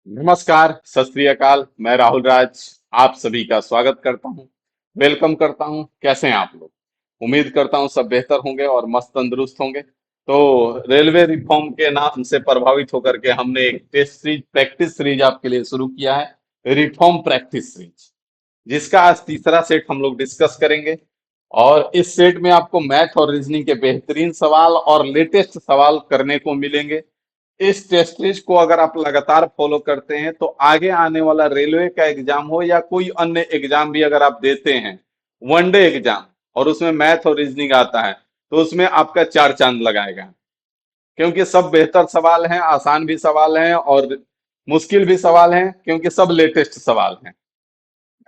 नमस्कार, सत श्री अकाल। मैं राहुल राज आप सभी का स्वागत करता हूं, वेलकम करता हूं। कैसे हैं आप लोग? उम्मीद करता हूं सब बेहतर होंगे और मस्त तंदुरुस्त होंगे। तो रेलवे रिफॉर्म के नाम से प्रभावित होकर के हमने एक टेस्ट सीरीज प्रैक्टिस सीरीज आपके लिए शुरू किया है, रिफॉर्म प्रैक्टिस सीरीज, जिसका आज तीसरा सेट हम लोग डिस्कस करेंगे। और इस सेट में आपको मैथ और रीजनिंग के बेहतरीन सवाल और लेटेस्ट सवाल करने को मिलेंगे। इस टेस्ट सीरीज को अगर आप लगातार फॉलो करते हैं तो आगे आने वाला रेलवे का एग्जाम हो या कोई अन्य एग्जाम भी अगर आप देते हैं, वनडे एग्जाम, और उसमें मैथ और रीजनिंग आता है, तो उसमें आपका चार चांद लगाएगा। क्योंकि सब बेहतर सवाल हैं, आसान भी सवाल हैं और मुश्किल भी सवाल हैं, क्योंकि सब लेटेस्ट सवाल हैं।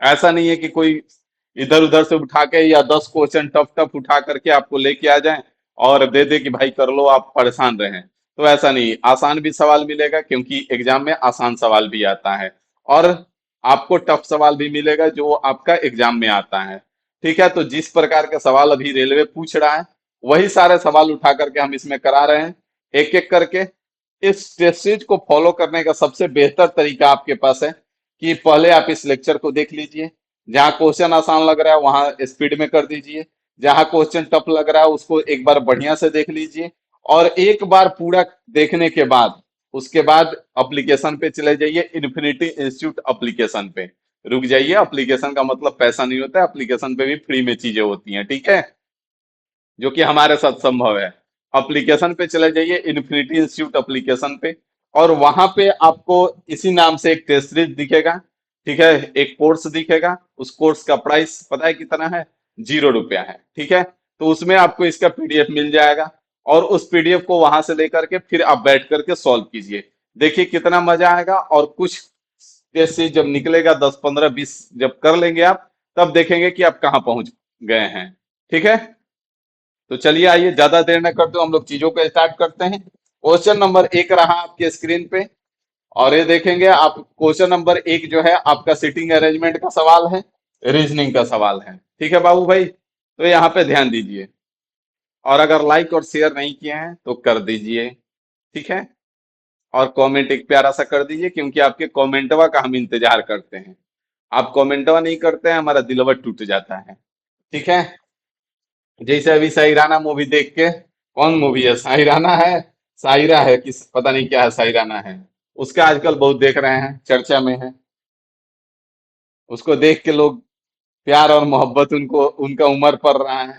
ऐसा नहीं है कि कोई इधर उधर से उठा के या 10 क्वेश्चन टफ टफ उठा करके आपको लेके आ जाए और दे दे कि भाई कर लो, आप परेशान रहें। तो ऐसा नहीं, आसान भी सवाल मिलेगा क्योंकि एग्जाम में आसान सवाल भी आता है, और आपको टफ सवाल भी मिलेगा जो आपका एग्जाम में आता है। ठीक है, तो जिस प्रकार के सवाल अभी रेलवे पूछ रहा है, वही सारे सवाल उठा करके हम इसमें करा रहे हैं, एक एक करके। इस टेस्ट सीरीज को फॉलो करने का सबसे बेहतर तरीका आपके पास है कि पहले आप इस लेक्चर को देख लीजिए। जहां क्वेश्चन आसान लग रहा है वहां स्पीड में कर दीजिए, जहां क्वेश्चन टफ लग रहा है उसको एक बार बढ़िया से देख लीजिए। और एक बार पूरा देखने के बाद उसके बाद एप्लीकेशन पे चले जाइए, इन्फिनिटी इंस्टीट्यूट एप्लीकेशन पे रुक जाइए। एप्लीकेशन का मतलब पैसा नहीं होता है, एप्लीकेशन पे भी फ्री में चीजें होती हैं, ठीक है, जो कि हमारे साथ संभव है। एप्लीकेशन पे चले जाइए, इन्फिनिटी इंस्टीट्यूट एप्लीकेशन पे, और वहां पे आपको इसी नाम से एक टेस्ट सीरीज दिखेगा। ठीक है, एक कोर्स दिखेगा, उस कोर्स का प्राइस पता है कितना है? 0 रुपया है। ठीक है, तो उसमें आपको इसका पीडीएफ मिल जाएगा, और उस पीडीएफ को वहां से लेकर के फिर आप बैठ करके सॉल्व कीजिए। देखिए कितना मजा आएगा। और कुछ टेस्ट सीरीज जब निकलेगा, 10 15 20 जब कर लेंगे आप, तब देखेंगे कि आप कहाँ पहुंच गए हैं। ठीक है, तो चलिए आइए ज्यादा देर न करते हुए हम लोग चीजों को स्टार्ट करते हैं। क्वेश्चन नंबर 1 रहा आपके स्क्रीन पे, और ये देखेंगे आप। क्वेश्चन नंबर 1 जो है आपका सीटिंग अरेंजमेंट का सवाल है, रीजनिंग का सवाल है। ठीक है बाबू भाई, तो यहाँ पे ध्यान दीजिए, और अगर लाइक और शेयर नहीं किए हैं तो कर दीजिए। ठीक है, और कमेंट एक प्यारा सा कर दीजिए, क्योंकि आपके कमेंटवा का हम इंतजार करते हैं। आप कमेंटवा नहीं करते हैं, हमारा दिलवा टूट जाता है। ठीक है, जैसे अभी साइराना मूवी देख के, कौन मूवी है, साइराना है, सायरा है, किस पता नहीं क्या है, साइराना है, उसका आजकल बहुत देख रहे हैं, चर्चा में है। उसको देख के लोग प्यार और मोहब्बत उनको उनका उम्र पड़ रहा है।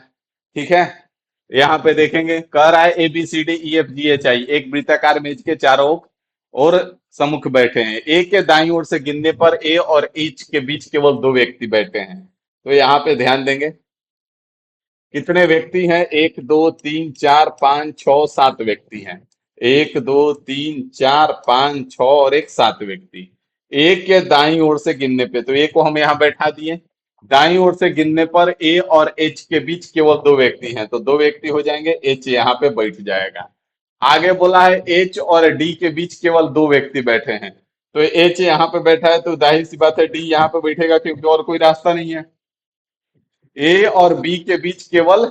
ठीक है, यहाँ पे देखेंगे, कह रहा है ABCDEFGHI एक वृत्ताकार मेज के चारों ओर सम्मुख बैठे हैं। ए के दाईं ओर से गिनने पर ए और एच के बीच केवल दो व्यक्ति बैठे हैं। तो यहाँ पे ध्यान देंगे, कितने व्यक्ति हैं? 1 2 3 4 5 6 7 व्यक्ति हैं। 1 2 3 4 5 6 और एक 7 व्यक्ति। एक के दाईं ओर से गिनने पे, तो ए को हम यहाँ बैठा दिए। दाईं ओर से गिनने पर ए और एच के बीच केवल दो व्यक्ति हैं, तो दो व्यक्ति हो जाएंगे, एच यहाँ पे बैठ जाएगा। आगे बोला है एच और डी के बीच केवल दो व्यक्ति बैठे हैं, तो एच यहाँ पे बैठा है, तो जाहिर सी बात है डी यहाँ पे बैठेगा, क्योंकि और कोई रास्ता नहीं है। ए और बी के बीच केवल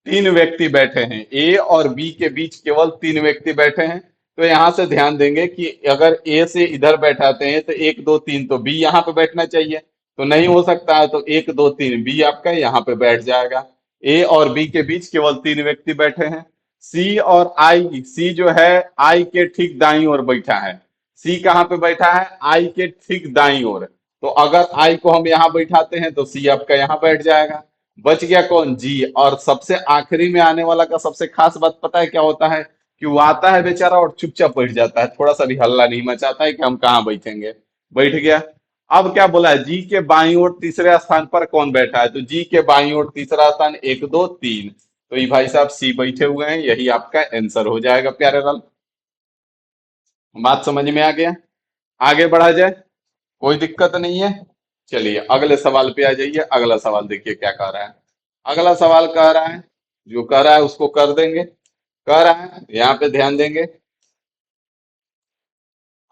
तीन व्यक्ति बैठे हैं, ए और बी के बीच केवल तीन व्यक्ति बैठे हैं। तो यहां से ध्यान देंगे कि अगर ए से इधर बैठाते हैं तो 1 2 3, तो बी यहाँ पे बैठना चाहिए, तो नहीं हो सकता है, तो 1 2 3 बी आपका यहाँ पे बैठ जाएगा। ए और बी के बीच केवल तीन व्यक्ति बैठे हैं। सी और आई, सी जो है आई के ठीक दाईं ओर बैठा है। सी कहाँ पे बैठा है? आई के ठीक दाईं ओर। तो अगर आई को हम यहाँ बैठाते हैं तो सी आपका यहाँ बैठ जाएगा। बच गया कौन? जी। और सबसे आखिरी में आने वाला का सबसे खास बात पता है क्या होता है? कि वो आता है बेचारा और चुपचाप बैठ जाता है, थोड़ा सा भी हल्ला नहीं मचाता है कि हम कहाँ बैठेंगे, बैठ गया। अब क्या बोला है? जी के बाईं ओर तीसरे स्थान पर कौन बैठा है? तो जी के बाईं ओर तीसरा स्थान 1 2 3, तो ये भाई साहब सी बैठे हुए हैं, यही आपका आंसर हो जाएगा प्यारे लाल। बात समझ में आ गया? आगे बढ़ा जाए, कोई दिक्कत नहीं है। चलिए अगले सवाल पे आ जाइए। अगला सवाल देखिए क्या कह रहा है। अगला सवाल कह रहा है, जो कह रहा है उसको कर देंगे। कह रहा है, यहाँ पे ध्यान देंगे।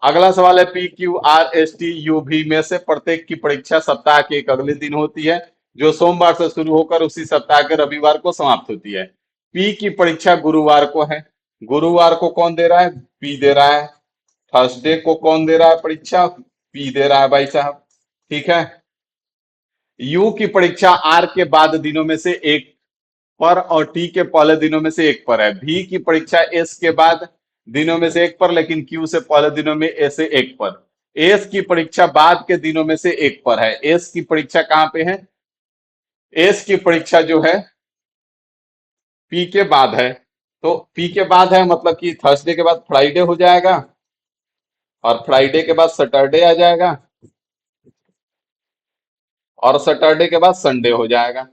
अगला सवाल है, PQRSTUV में से प्रत्येक की परीक्षा सप्ताह के एक अगले दिन होती है, जो सोमवार से शुरू होकर उसी सप्ताह के रविवार को समाप्त होती है। पी की परीक्षा गुरुवार को है। गुरुवार को कौन दे रहा है? पी दे रहा है। थर्सडे को कौन दे रहा है परीक्षा? पी दे रहा है भाई साहब। ठीक है। यू की परीक्षा आर के बाद दिनों में से एक पर और टी के पहले दिनों में से एक पर है। भी की परीक्षा एस के बाद दिनों में से एक पर, लेकिन क्यू से पहले दिनों में ए से एक पर। एस की परीक्षा बाद के दिनों में से एक पर है। एस की परीक्षा कहां पे है? एस की परीक्षा जो है पी के बाद है। तो पी के बाद है मतलब कि थर्सडे के बाद फ्राइडे हो जाएगा, और फ्राइडे के बाद सैटरडे आ जाएगा, और सैटरडे के बाद संडे हो जाएगा।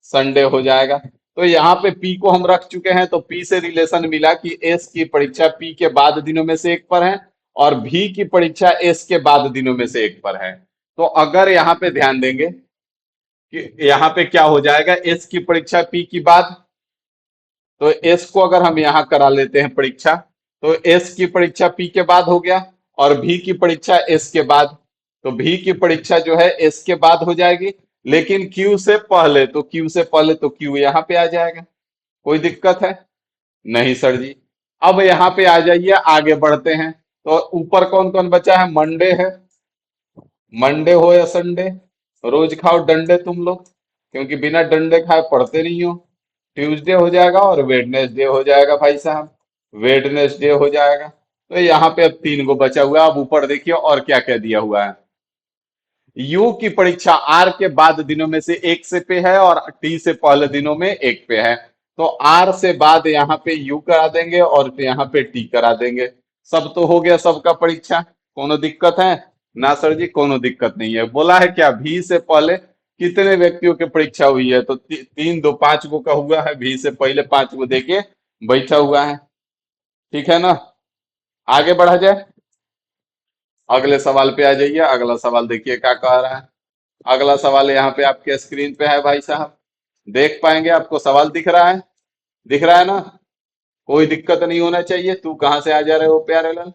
संडे हो जाएगा। तो यहाँ पे पी को हम रख चुके हैं, तो पी से रिलेशन मिला कि एस की परीक्षा पी के बाद दिनों में से एक पर है, और भी की परीक्षा एस के बाद दिनों में से एक पर है। तो अगर यहाँ पे ध्यान देंगे कि यहाँ पे क्या हो जाएगा, एस की परीक्षा पी की बाद, तो एस को अगर हम यहाँ करा लेते हैं परीक्षा, तो एस की परीक्षा पी के बाद हो गया, और भी की परीक्षा एस के बाद। तो भी की परीक्षा जो है एस के बाद हो जाएगी, लेकिन क्यू से पहले, तो क्यू से पहले तो क्यू यहाँ पे आ जाएगा। कोई दिक्कत है? नहीं सर जी। अब यहाँ पे आ जाइए, आगे बढ़ते हैं। तो ऊपर कौन कौन बचा है? मंडे है। मंडे हो या संडे, रोज खाओ डंडे तुम लोग, क्योंकि बिना डंडे खाए पढ़ते नहीं हो। ट्यूसडे हो जाएगा और वेडनेसडे हो जाएगा भाई साहब। वेडनेसडे हो जाएगा। तो यहाँ पे अब तीन गो बचा हुआ है। अब ऊपर देखिए और क्या क्या दिया हुआ है। यू की परीक्षा आर के बाद दिनों में से एक से पे है, और टी से पहले दिनों में एक पे है। तो आर से बाद यहाँ पे यू करा देंगे, और यहाँ पे टी करा देंगे। सब तो हो गया सबका परीक्षा। कोनो दिक्कत है? ना सर जी, कोनो दिक्कत नहीं है। बोला है क्या भी से पहले कितने व्यक्तियों की परीक्षा हुई है? तो तीन दो पांच गो का हुआ है। भी से पहले पांच गो देके बैठा हुआ है। ठीक है ना? आगे बढ़ा जाए। अगले सवाल पे आ जाइए। अगला सवाल देखिए क्या कह रहा है। अगला सवाल यहाँ पे आपके स्क्रीन पे है भाई साहब। देख पाएंगे? आपको सवाल दिख रहा है? दिख रहा है ना? कोई दिक्कत नहीं होना चाहिए। तू कहाँ से आ जा रहे हो प्यारे लाल?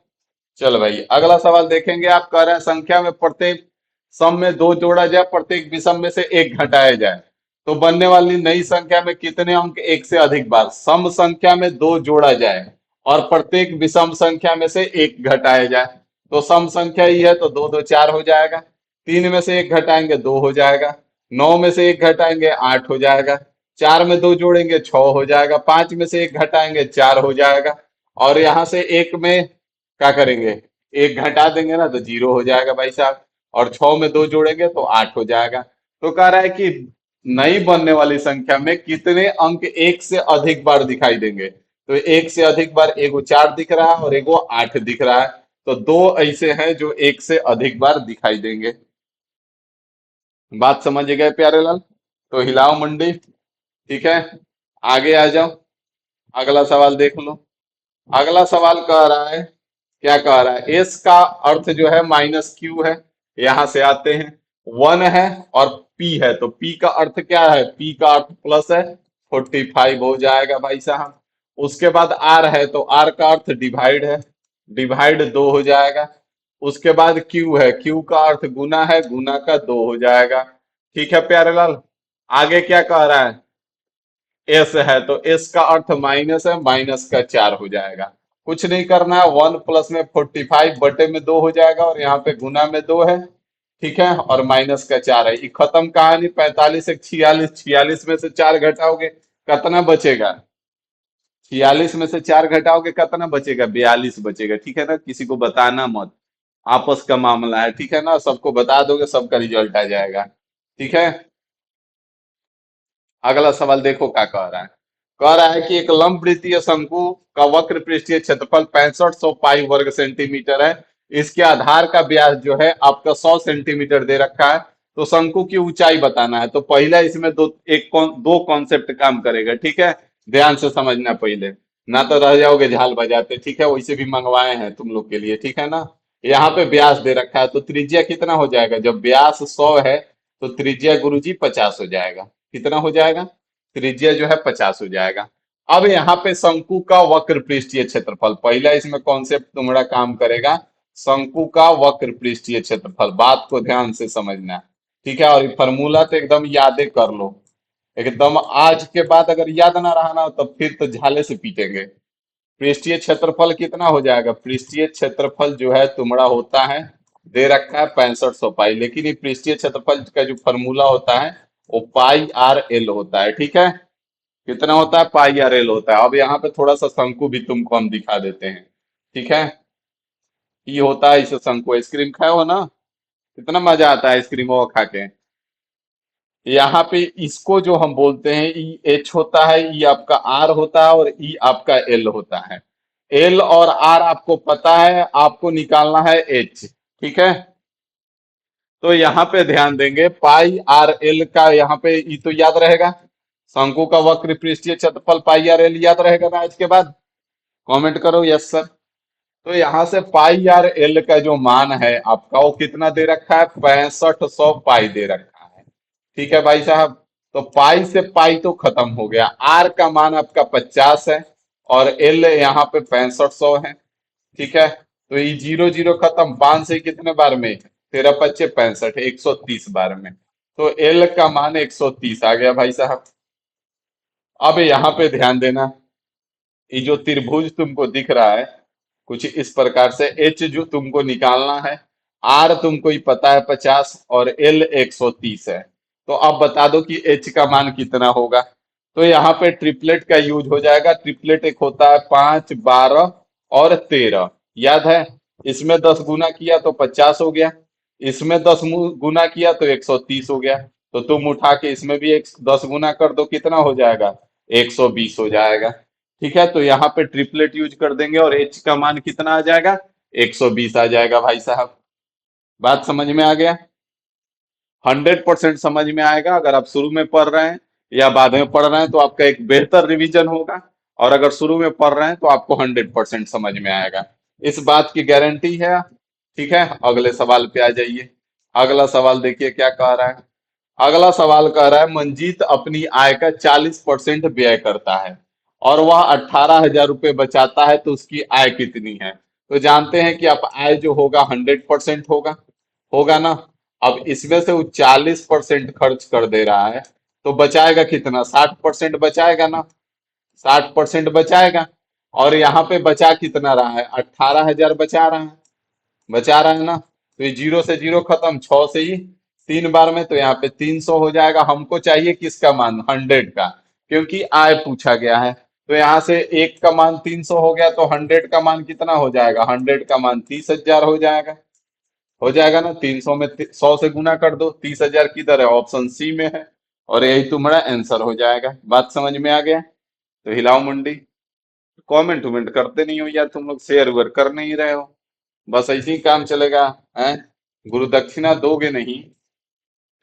चल भाई, अगला सवाल देखेंगे। आप कह रहे हैं संख्या में प्रत्येक सम में दो जोड़ा जाए, प्रत्येक विषम में से एक घटाया जाए, तो बनने वाली नई संख्या में कितने अंक एक से अधिक बार सम संख्या में दो जोड़ा जाए और प्रत्येक विषम संख्या में से एक घटाया जाए? तो सम संख्या ही है, तो दो दो चार हो जाएगा। तीन में से एक घटाएंगे दो हो जाएगा। नौ में से एक घटाएंगे आठ हो जाएगा। चार में दो जोड़ेंगे छह हो जाएगा। पांच में से एक घटाएंगे चार हो जाएगा। और यहां से एक में क्या करेंगे? एक घटा देंगे ना, तो जीरो हो जाएगा भाई साहब। और छह में दो जोड़ेंगे तो आठ हो जाएगा। तो कह रहा है कि नई बनने वाली संख्या में कितने अंक एक से अधिक बार दिखाई देंगे? तो एक से अधिक बार एगो चार दिख रहा है और एगो आठ दिख रहा है। तो दो ऐसे हैं जो एक से अधिक बार दिखाई देंगे। बात समझ गए प्यारे लाल? तो हिलाओ मंडी। ठीक है। आगे आ जाओ। अगला सवाल देख लो। अगला सवाल कह रहा है, क्या कह रहा है? एस का अर्थ जो है माइनस क्यू है। यहां से आते हैं। वन है और पी है, तो पी का अर्थ क्या है? पी का अर्थ प्लस है। 45 हो जाएगा भाई साहब। उसके बाद आर है, तो आर का अर्थ डिवाइड है। डिवाइड दो हो जाएगा। उसके बाद क्यू है, क्यू का अर्थ गुना है, गुना का दो हो जाएगा। ठीक है प्यारे लाल? आगे क्या कह रहा है? एस है, तो एस का अर्थ माइनस है, माइनस का चार हो जाएगा। कुछ नहीं करना है। वन प्लस में 45 बटे में दो हो जाएगा, और यहाँ पे गुना में दो है। ठीक है, और माइनस का चार है। ये खत्म कहानी। 45 से 46, 46 में से चार घटाओगे कितना बचेगा? 46 में से चार घटाओगे कितना बचेगा? 42 बचेगा। ठीक है ना? किसी को बताना मत। आपस का मामला है। ठीक है ना? सबको बता दोगे, सबका रिजल्ट आ जाएगा। ठीक है। अगला सवाल देखो क्या कह रहा है। कह रहा है कि एक लंब वृत्तीय शंकु का वक्र पृष्ठीय क्षेत्रफल 6500 पाई वर्ग सेंटीमीटर है। इसके आधार का व्यास जो है आपका 100 सेंटीमीटर दे रखा है। तो शंकु की ऊंचाई बताना है। तो पहला इसमें दो कॉन्सेप्ट काम करेगा। ठीक है, ध्यान से समझना पहले, ना तो रह जाओगे झाल बजाते। ठीक है, वैसे भी मंगवाए हैं तुम लोग के लिए। ठीक है ना? यहाँ पे व्यास दे रखा है, तो त्रिज्या कितना हो जाएगा? जब व्यास 100 है तो त्रिज्या गुरुजी 50 हो जाएगा। कितना हो जाएगा? त्रिज्या जो है 50 हो जाएगा। अब यहाँ पे शंकु का वक्र पृष्ठीय क्षेत्रफल, पहला इसमें कॉन्सेप्ट तुम्हारा काम करेगा। शंकु का वक्र पृष्ठीय क्षेत्रफल, बात को ध्यान से समझना। ठीक है, और ये फॉर्मूला तो एकदम यादें कर लो। एकदम आज के बाद अगर याद ना रहा ना, तो फिर तो झाले से पीटेंगे। पृष्ठीय क्षेत्रफल कितना हो जाएगा? पृष्ठीय क्षेत्रफल जो है तुम्हारा होता है, दे रखा है 6500 पाई, लेकिन ये पृष्ठीय क्षेत्रफल का जो फॉर्मूला होता है वो पाई आर एल होता है। ठीक है, कितना होता है? पाई आर एल होता है। अब यहाँ पे थोड़ा सा शंकु भी तुमको हम दिखा देते हैं। ठीक है, ये होता है इसे शंकु। आइसक्रीम खाए हो ना, कितना मजा आता है आइसक्रीम वो खा के। यहाँ पे इसको जो हम बोलते हैं ई एच होता है, ई आपका आर होता है और ई आपका एल होता है। एल और आर आपको पता है, आपको निकालना है एच। ठीक है, तो यहाँ पे ध्यान देंगे पाई आर एल का, यहाँ पे ई तो याद रहेगा, शंकु का वक्र पृष्ठीय क्षेत्रफल पाई आर एल याद रहेगा ना आज के बाद? कमेंट करो यस सर। तो यहाँ से पाई आर एल का जो मान है आपका वो कितना दे रखा है? 6500 पाई दे रखा है। ठीक है भाई साहब, तो पाई से पाई तो खत्म हो गया। आर का मान आपका 50 है और एल यहाँ पे 6500 है। ठीक है, तो ये जीरो जीरो खत्म। 5 से कितने बार में? 13 पच्चे 65, 130 बार में। तो एल का मान 130 आ गया भाई साहब। अब यहाँ पे ध्यान देना, ये जो त्रिभुज तुमको दिख रहा है कुछ इस प्रकार से, एच जो तुमको निकालना है, आर तुमको ही पता है 50 और एल 130 है। तो अब बता दो कि एच का मान कितना होगा। तो यहाँ पे ट्रिपलेट का यूज हो जाएगा। ट्रिपलेट एक होता है 5, 12 और 13, याद है? इसमें 10 गुना किया तो 50 हो गया, इसमें 10 गुना किया तो 130 हो गया। तो तुम उठा के इसमें भी एक 10 गुना कर दो, कितना हो जाएगा? 120 हो जाएगा। ठीक है, तो यहाँ पे ट्रिपलेट यूज कर देंगे और एच का मान कितना आ जाएगा? 120 आ जाएगा भाई साहब। बात समझ में आ गया? 100% समझ में आएगा। अगर आप शुरू में पढ़ रहे हैं या बाद में पढ़ रहे हैं तो आपका एक बेहतर रिवीजन होगा, और अगर शुरू में पढ़ रहे हैं तो आपको 100% समझ में आएगा, इस बात की गारंटी है। ठीक है, अगले सवाल पे आ जाइए। अगला सवाल देखिए क्या कह रहा है। अगला सवाल कह रहा है मंजीत अपनी आय का 40% व्यय करता है और वह 18,000 रुपये बचाता है, तो उसकी आय कितनी है? तो जानते हैं कि आप आय जो होगा 100% होगा, होगा ना। अब इसमें से वो 40% खर्च कर दे रहा है, तो बचाएगा कितना? 60% बचाएगा ना, 60% बचाएगा। और यहाँ पे बचा कितना रहा है? 18,000 बचा रहा है, बचा रहा है ना। तो ये जीरो से जीरो खत्म, 6 से ही 3 बार में, तो यहाँ पे 300 हो जाएगा। हमको चाहिए किसका मान? 100 का, क्योंकि आय पूछा गया है। तो यहाँ से एक का मान 300 हो गया, तो 100 का मान कितना हो जाएगा? 100 का मान 30,000 हो जाएगा। हो जाएगा ना, 300 में 100 से गुना कर दो, 30,000 किधर है? ऑप्शन सी में है, और यही तुम्हारा आंसर हो जाएगा। बात समझ में आ गया? तो हिलाओ मुंडी। कमेंट वमेंट करते नहीं हो यार तुम लोग, शेयर वेयर कर नहीं रहे हो, बस ऐसे ही काम चलेगा? हैं, गुरु दक्षिणा दोगे नहीं,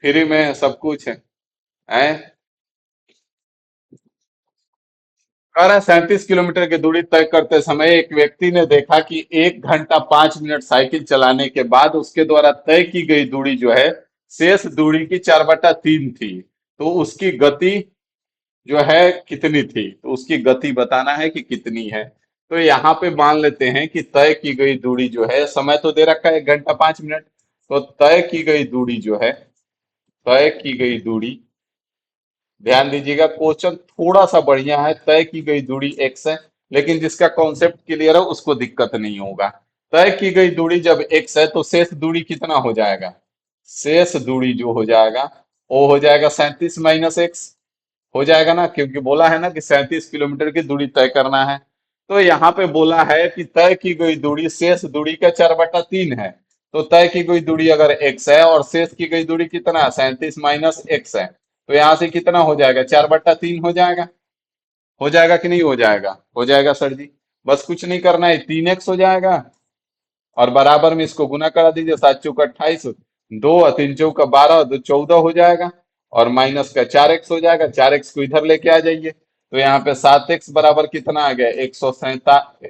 फ्री में सब कुछ है? हैं, कह रहा है 37 किलोमीटर की दूरी तय करते समय एक व्यक्ति ने देखा कि 1 घंटा 5 मिनट साइकिल चलाने के बाद उसके द्वारा तय की गई दूरी जो है शेष दूरी की 4/3 थी। तो उसकी गति जो है कितनी थी? तो उसकी गति बताना है कि कितनी है। तो यहाँ पे मान लेते हैं कि तय की गई दूरी जो है, समय तो दे रखा है 1 घंटा 5 मिनट, तो तय की गई दूरी जो है, तय की गई दूरी, ध्यान दीजिएगा क्वेश्चन थोड़ा सा बढ़िया है। तय की गई दूरी एक्स है, लेकिन जिसका कॉन्सेप्ट क्लियर है उसको दिक्कत नहीं होगा। तय की गई दूरी जब एक्स है तो शेष दूरी कितना हो जाएगा? शेष दूरी जो हो जाएगा वो हो जाएगा 37 - एक्स, हो जाएगा ना, क्योंकि बोला है ना कि 37 किलोमीटर की दूरी तय करना है। तो यहाँ पे बोला है कि तय की गई दूरी शेष दूरी का 4/3 है। तो तय की गई दूरी अगर एक्स है और शेष की गई दूरी कितना? 37 - एक्स है। तो यहाँ से कितना हो जाएगा? 4/3 हो जाएगा। हो जाएगा कि नहीं हो जाएगा? हो जाएगा सर जी। बस कुछ नहीं करना है, 3x हो जाएगा और बराबर में इसको गुना करा दीजिए, 7 × 4 = 28, 2 और 3 × 4 = 12, 2 14 हो जाएगा, और माइनस का 4x हो जाएगा। 4x को इधर लेके आ जाइए, तो यहाँ पे 7x बराबर कितना आ गया? 148,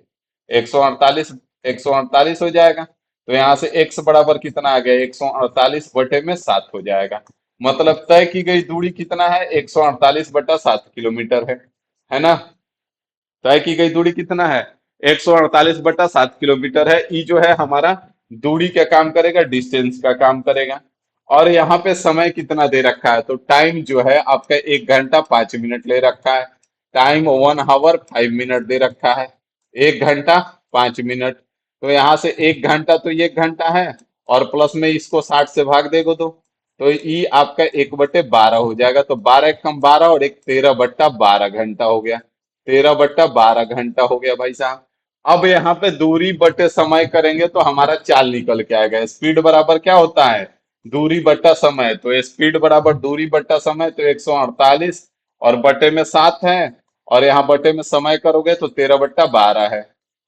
148 हो जाएगा। तो यहाँ से x बराबर कितना आ गया? 148/7 हो जाएगा। मतलब तय की गई दूरी कितना है? 148/7 किलोमीटर है ना। तय की गई दूरी कितना है? 148/7 किलोमीटर है। ई जो है हमारा दूरी का काम करेगा, डिस्टेंस का काम करेगा। और यहाँ पे समय कितना दे रखा है? तो टाइम जो है आपका 1 घंटा 5 मिनट ले रखा है। टाइम 1 आवर 5 मिनट दे रखा है। 1 घंटा 5 मिनट। तो यहाँ से 1 घंटा तो 1 घंटा है, और प्लस में इसको 60 से भाग देगो तो ये आपका 1/12 हो जाएगा। तो 12 एक कम 12 और एक 13/12 घंटा हो गया। 13/12 घंटा हो गया भाई साहब। अब यहाँ पे दूरी बटे समय करेंगे तो हमारा चाल निकल के आएगा। स्पीड बराबर क्या होता है? दूरी बट्टा समय। तो स्पीड बराबर दूरी बट्टा समय, तो 148 और बटे में 7 है, और यहाँ बटे में समय करोगे तो 13/12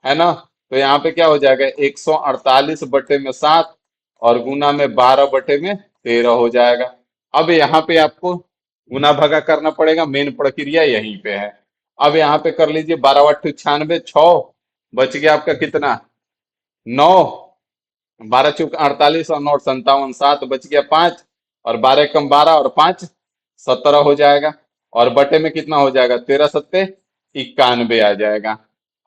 है ना। तो यहाँ पे क्या हो जाएगा? 148/7 और गुना में 12/13 हो जाएगा। अब यहाँ पे आपको गुना भगा करना पड़ेगा, मेन प्रक्रिया यहीं पे है। अब यहाँ पे कर लीजिए, 12×8 = 96, 6 बच गया आपका कितना? 9। 12×4 = 48 और 9×7 = 7, बच गया 5, और 12 कम 12 और 5 17 हो जाएगा। और बटे में कितना हो जाएगा? 13×7 = 91 आ जाएगा।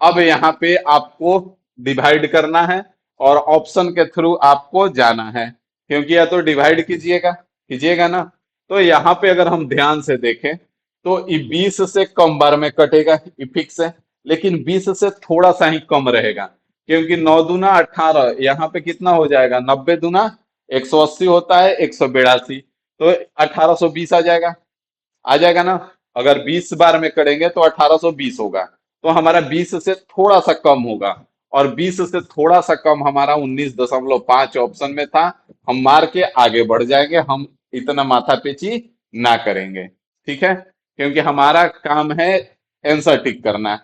अब यहाँ पे आपको डिवाइड करना है और ऑप्शन के थ्रू आपको जाना है, क्योंकि या तो डिवाइड कीजिएगा कीजिएगा ना। तो यहाँ पे अगर हम ध्यान से देखें तो ये 20 से कम बार में कटेगा, ये फिक्स है। लेकिन 20 से थोड़ा सा ही कम रहेगा, क्योंकि 9 दूना 18, यहाँ पे कितना हो जाएगा? 90 दूना 180 होता है, 182, तो 1820 आ जाएगा। आ जाएगा ना। अगर 20 बार में करेंगे तो 1820 होगा। तो हमारा 20 से थोड़ा सा कम होगा, और 20 से थोड़ा सा कम हमारा 19.5 ऑप्शन में था। हम मार के आगे बढ़ जाएंगे, हम इतना माथा पेची ना करेंगे। ठीक है, क्योंकि हमारा काम है आंसर टिक करना है।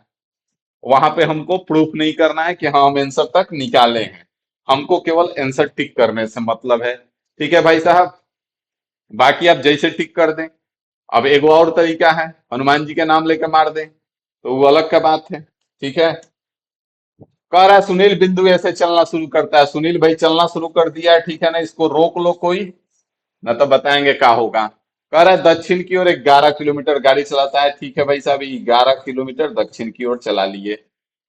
वहां पे हमको प्रूफ नहीं करना है कि हाँ हम आंसर तक निकाले हैं। हमको केवल आंसर टिक करने से मतलब है। ठीक है भाई साहब, बाकी आप जैसे टिक कर दें। अब एक और तरीका है, हनुमान जी के नाम लेकर मार दें, तो वो अलग का बात है। ठीक है। कह रहा है सुनील बिंदु ऐसे चलना शुरू करता है। सुनील भाई चलना शुरू कर दिया है, ठीक है ना। इसको रोक लो कोई, ना तो बताएंगे क्या होगा। कह रहा है दक्षिण की ओर 11 किलोमीटर गाड़ी चलाता है। ठीक है भाई साहब, 11 किलोमीटर दक्षिण की ओर चला लिए।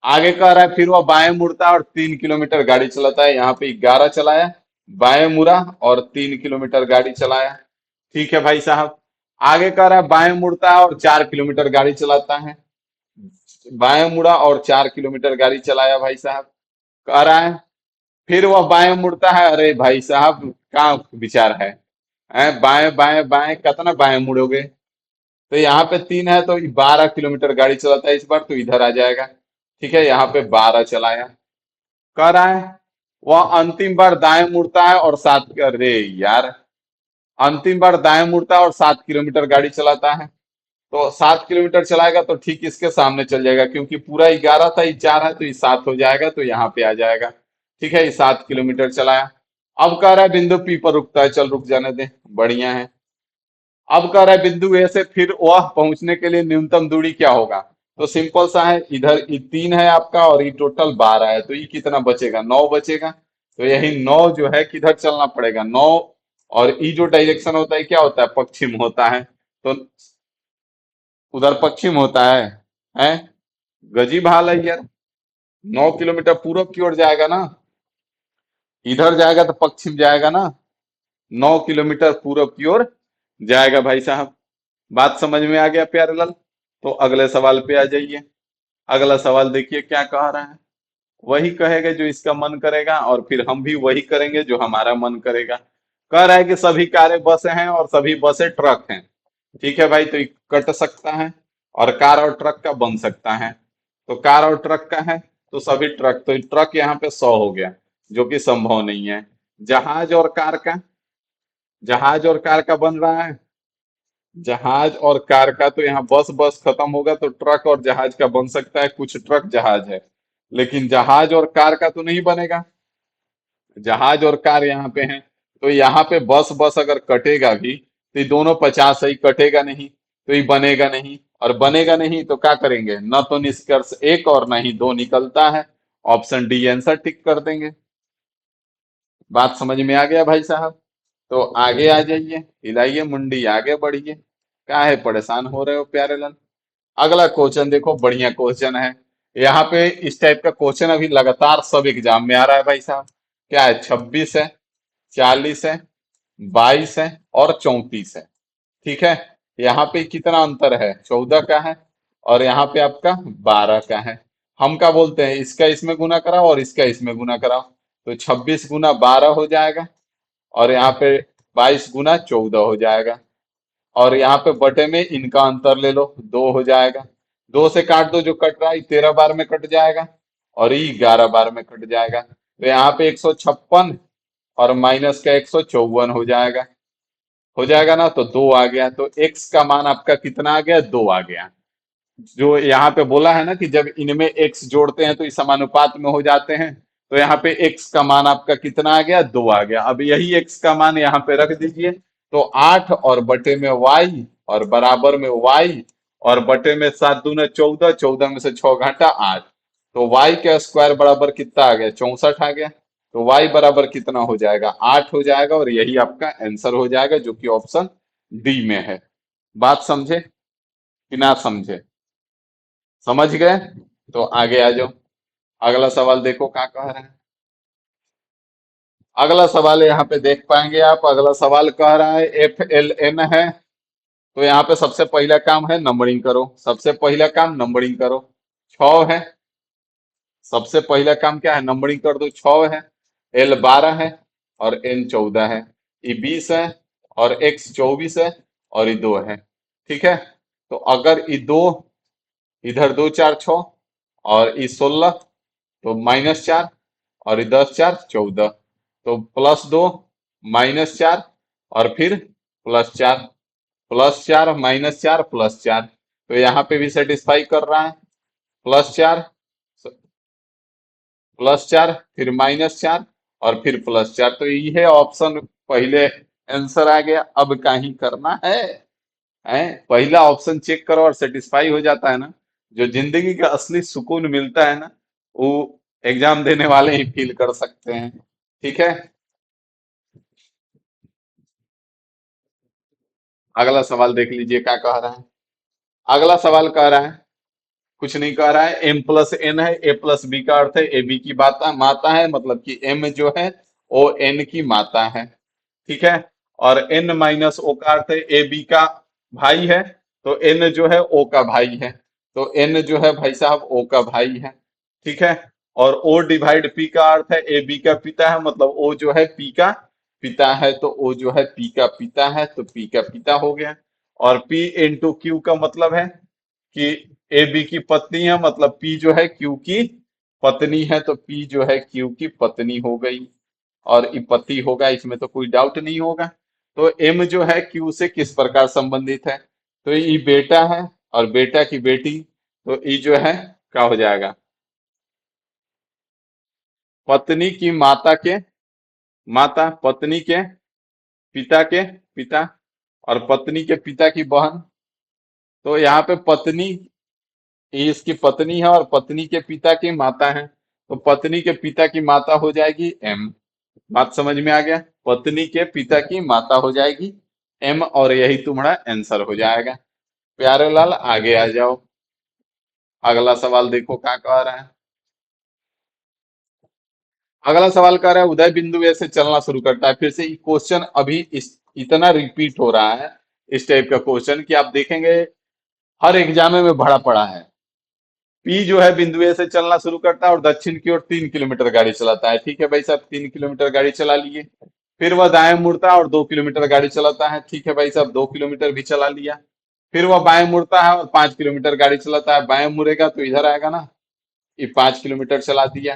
आगे कह रहा है फिर वह बाएं मुड़ता है और 3 किलोमीटर गाड़ी चलाता है। यहाँ पे 11 चलाया, बाएं मुड़ा और 3 किलोमीटर गाड़ी चलाया। ठीक है भाई साहब। आगे कह रहा है बाएं मुड़ता है और 4 किलोमीटर गाड़ी चलाता है। बाएं मुड़ा और 4 किलोमीटर गाड़ी चलाया भाई साहब। कह रहा है फिर वह बाएं मुड़ता है। अरे भाई साहब क्या विचार है? बाएं बाएं बाएं कितना बाएं मुड़ोगे? तो यहाँ पे 3 है, तो 12 किलोमीटर गाड़ी चलाता है इस बार, तो इधर आ जाएगा। ठीक है, यहाँ पे 12 चलाया। कह रहा है वह अंतिम बार दाएं मुड़ता है और 7, अरे यार, अंतिम बार दाएं मुड़ता है और 7 किलोमीटर गाड़ी चलाता है। तो 7 किलोमीटर चलाएगा तो ठीक इसके सामने चल जाएगा, क्योंकि पूरा 11 था, ये 4 है, तो ये 7 हो जाएगा, तो यहाँ पे आ जाएगा। ठीक है, ये 7 किलोमीटर चलाया। अब कह रहा है बिंदु पी पर रुकता है। चल रुक जाने दे, बढ़िया है। अब कह रहा है बिंदु ए से फिर वह पहुंचने के लिए न्यूनतम दूरी क्या होगा? तो सिंपल सा है, इधर ये 3 है आपका और ये टोटल 12 है, तो ये कितना बचेगा? 9 बचेगा। तो यही 9 जो है किधर चलना पड़ेगा? 9, और ये जो डायरेक्शन होता है क्या होता है? पश्चिम होता है। तो उधर पश्चिम होता है। गजीब हाल है यार। 9 किलोमीटर पूरब की ओर जाएगा ना, इधर जाएगा तो पश्चिम जाएगा ना। 9 किलोमीटर पूरब की ओर जाएगा भाई साहब। बात समझ में आ गया प्यारे लाल? तो अगले सवाल पे आ जाइए। अगला सवाल देखिए क्या कह रहा है। वही कहेगा जो इसका मन करेगा, और फिर हम भी वही करेंगे जो हमारा मन करेगा। कह रहा है कि सभी कारें बसें हैं और सभी बसें ट्रक हैं। ठीक है भाई, तो ये कट सकता है, और कार और ट्रक का बन सकता है। तो कार और ट्रक का है, तो सभी ट्रक, तो ट्रक यहाँ पे 100 हो गया, जो कि संभव नहीं है। जहाज और कार का, जहाज और कार का बन रहा है। जहाज और कार का तो यहाँ बस बस खत्म होगा, तो ट्रक और जहाज का बन सकता है। कुछ ट्रक जहाज है, लेकिन जहाज और कार का तो नहीं बनेगा। जहाज और कार यहाँ पे हैं, तो यहाँ पे बस बस अगर कटेगा भी तो ये दोनों 50 है, ही कटेगा नहीं, तो ये बनेगा नहीं। और बनेगा नहीं तो क्या करेंगे? न तो निष्कर्ष एक और न ही दो निकलता है। ऑप्शन डी आंसर टिक कर देंगे। बात समझ में आ गया भाई साहब? तो आगे आ जाइए, हिलाइए मुंडी, आगे बढ़िए। क्या है परेशान हो रहे हो प्यारे लाल? अगला क्वेश्चन देखो, बढ़िया क्वेश्चन है। यहाँ पे इस टाइप का क्वेश्चन अभी लगातार सब एग्जाम में आ रहा है भाई साहब। क्या है? 26 है, 40 है, 22 है और 34 है। ठीक है। यहाँ पे कितना अंतर है? 14 का है, और यहाँ पे आपका 12 का है। हम क्या बोलते हैं, इसका इसमें गुना कराओ और इसका इसमें गुना कराओ। तो 26 गुना 12 हो जाएगा, और यहाँ पे 22 गुना 14 हो जाएगा। और यहाँ पे बटे में इनका अंतर ले लो, 2 हो जाएगा। 2 से काट दो, जो कट रहा है 13 बार में कट जाएगा, और ये 11 बार में कट जाएगा। तो यहाँ पे 156 और माइनस का 154 हो जाएगा ना। तो 2 आ गया, तो x का मान आपका कितना आ गया, 2 आ गया। जो यहाँ पे बोला है ना कि जब इनमें x जोड़ते हैं तो इस समानुपात में हो जाते हैं, तो यहाँ पे x का मान आपका कितना आ गया, 2 आ गया। अब यही x का मान यहाँ पे रख दीजिए। तो 8 और बटे में y और बराबर में y, और बटे में 7 दूना 14, 14 में से 6 घटा 8। तो y का स्क्वायर बराबर कितना आ गया, 64 आ गया। तो y बराबर कितना हो जाएगा, 8 हो जाएगा, और यही आपका आंसर हो जाएगा, जो कि ऑप्शन डी में है। बात समझे कि ना समझे? समझ गए? तो आगे आ जाओ। अगला सवाल देखो क्या कह रहे हैं। अगला सवाल यहाँ पे देख पाएंगे आप, अगला सवाल कह रहा है FLN है। तो यहाँ पे सबसे पहला काम है नंबरिंग करो, सबसे पहला काम नंबरिंग करो। 6 है, सबसे पहला काम क्या है, नंबरिंग कर दो। 6 है, L 12 है, और N 14 है। ये 20 है, और X 24 है, और ये 2 है। ठीक है। तो अगर ये दो, इधर 2 4 6, और ये 16, तो -4, और ये 10 4 14। तो +2 -4, और फिर +4, +4 -4 +4। तो यहाँ पे भी सेटिस्फाई कर रहा है। +4, +4, फिर -4, और फिर +4। तो ये है ऑप्शन पहले, आंसर आ गया। अब क्या ही करना है, पहला ऑप्शन चेक करो और सेटिस्फाई हो जाता है ना। जो जिंदगी का असली सुकून मिलता है ना, वो एग्जाम देने वाले ही फील कर सकते हैं। ठीक है। अगला सवाल देख लीजिए क्या कह रहा है। अगला सवाल कह रहा है, कुछ नहीं कह रहा है, M+N है, A+B का अर्थ है ए बी की माता माता है, मतलब कि M जो है वो N की माता है। ठीक है। और N-O का अर्थ है ए बी का भाई है। तो N जो है O का भाई है। तो N जो है भाई साहब O का भाई है। ठीक है। और O डिवाइड P का अर्थ है ए बी का पिता है, मतलब O जो है P का पिता है। तो O जो है P का पिता है, तो P का पिता हो गया। और P इंटू Q का मतलब है कि ए बी की पत्नी है, मतलब P जो है Q की पत्नी है। तो P जो है Q की पत्नी हो गई, और ये पति होगा, इसमें तो कोई डाउट नहीं होगा। तो M जो है Q से किस प्रकार संबंधित है, तो ये बेटा है, और बेटा की बेटी। तो ये जो है क्या हो जाएगा, पत्नी की माता के माता, पत्नी के पिता के पिता, और पत्नी के पिता की बहन। तो यहाँ पे पत्नी, ये इसकी पत्नी है, और पत्नी के पिता की माता है। तो पत्नी के पिता की माता हो जाएगी M। बात समझ में आ गया? पत्नी के पिता की माता हो जाएगी M, और यही तुम्हारा आंसर हो जाएगा। प्यारे लाल आगे आ जाओ। अगला सवाल देखो क्या कह रहा है। अगला सवाल कह रहा है, उदय बिंदु ए से चलना शुरू करता है। फिर से ये क्वेश्चन अभी इतना रिपीट हो रहा है, इस टाइप का क्वेश्चन, कि आप देखेंगे हर एग्जाम में भरा पड़ा है। पी जो है बिंदु ए से चलना शुरू करता है, और दक्षिण की ओर 3 किलोमीटर गाड़ी चलाता है। ठीक है भाई साहब, 3 किलोमीटर गाड़ी चला लिए। फिर वह दाएं मुड़ता है और 2 किलोमीटर गाड़ी चलाता है। ठीक है भाई साहब, 2 किलोमीटर भी चला लिया। फिर वह बाएं मुड़ता है और 5 किलोमीटर गाड़ी चलाता है। बाएं मुड़ेगा तो इधर आएगा ना, ये 5 किलोमीटर चला दिया।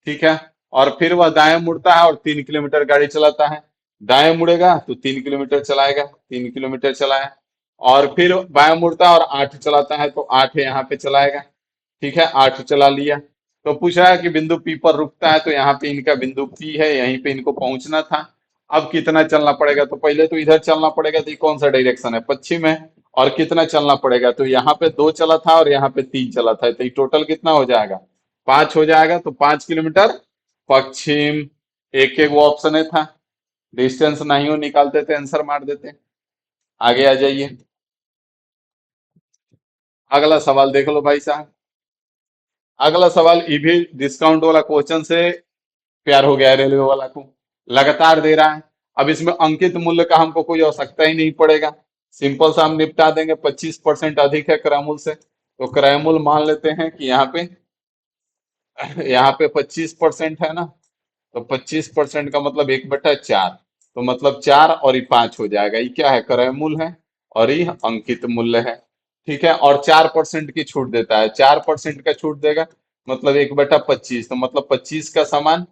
ठीक है। और फिर वह दाएं मुड़ता है और 3 किलोमीटर गाड़ी चलाता है। दाएं मुड़ेगा तो 3 किलोमीटर चलाएगा, 3 किलोमीटर चलाया। और फिर बाएं मुड़ता है और 8 चलाता है, तो 8 यहाँ पे चलाएगा। ठीक है, 8 चला लिया। तो पूछ रहा है कि बिंदु पी पर रुकता है, तो यहाँ पे इनका बिंदु पी है, यहीं पे इनको पहुंचना था। अब कितना चलना पड़ेगा, तो पहले तो इधर चलना पड़ेगा। तो ये कौन सा डायरेक्शन है, पश्चिम है। और कितना चलना पड़ेगा, तो यहाँ पे 2 चला था और यहाँ पे 3 चला था। तो ये टोटल कितना हो जाएगा, 5 हो जाएगा। तो 5 किलोमीटर पश्चिम, एक एक वो ऑप्शन है था। डिस्टेंस नहीं हो निकालते थे, आंसर मार देते। आगे आ जाइए। अगला सवाल देख लो भाई साहब। अगला सवाल, ये भी डिस्काउंट वाला क्वेश्चन से प्यार हो गया है रेलवे वाला को। लगातार दे रहा है। अब इसमें अंकित मूल्य का हमको कोई आवश्यकता ही नहीं पड़ेगा। सिंपल सा हम निपटा देंगे। 25% अधिक है क्रय मूल्य से, तो क्रय मूल्य मान लेते हैं कि यहाँ पे यहाँ पे 25% है ना, तो 25% का मतलब 1/4, तो मतलब 4 और ये 5 हो जाएगा। ये क्या है, क्रय मूल्य है और ये अंकित मूल्य है। ठीक है, और 4% की छूट देता है, 4% का छूट देगा, मतलब 1/25, तो मतलब 25 का सामान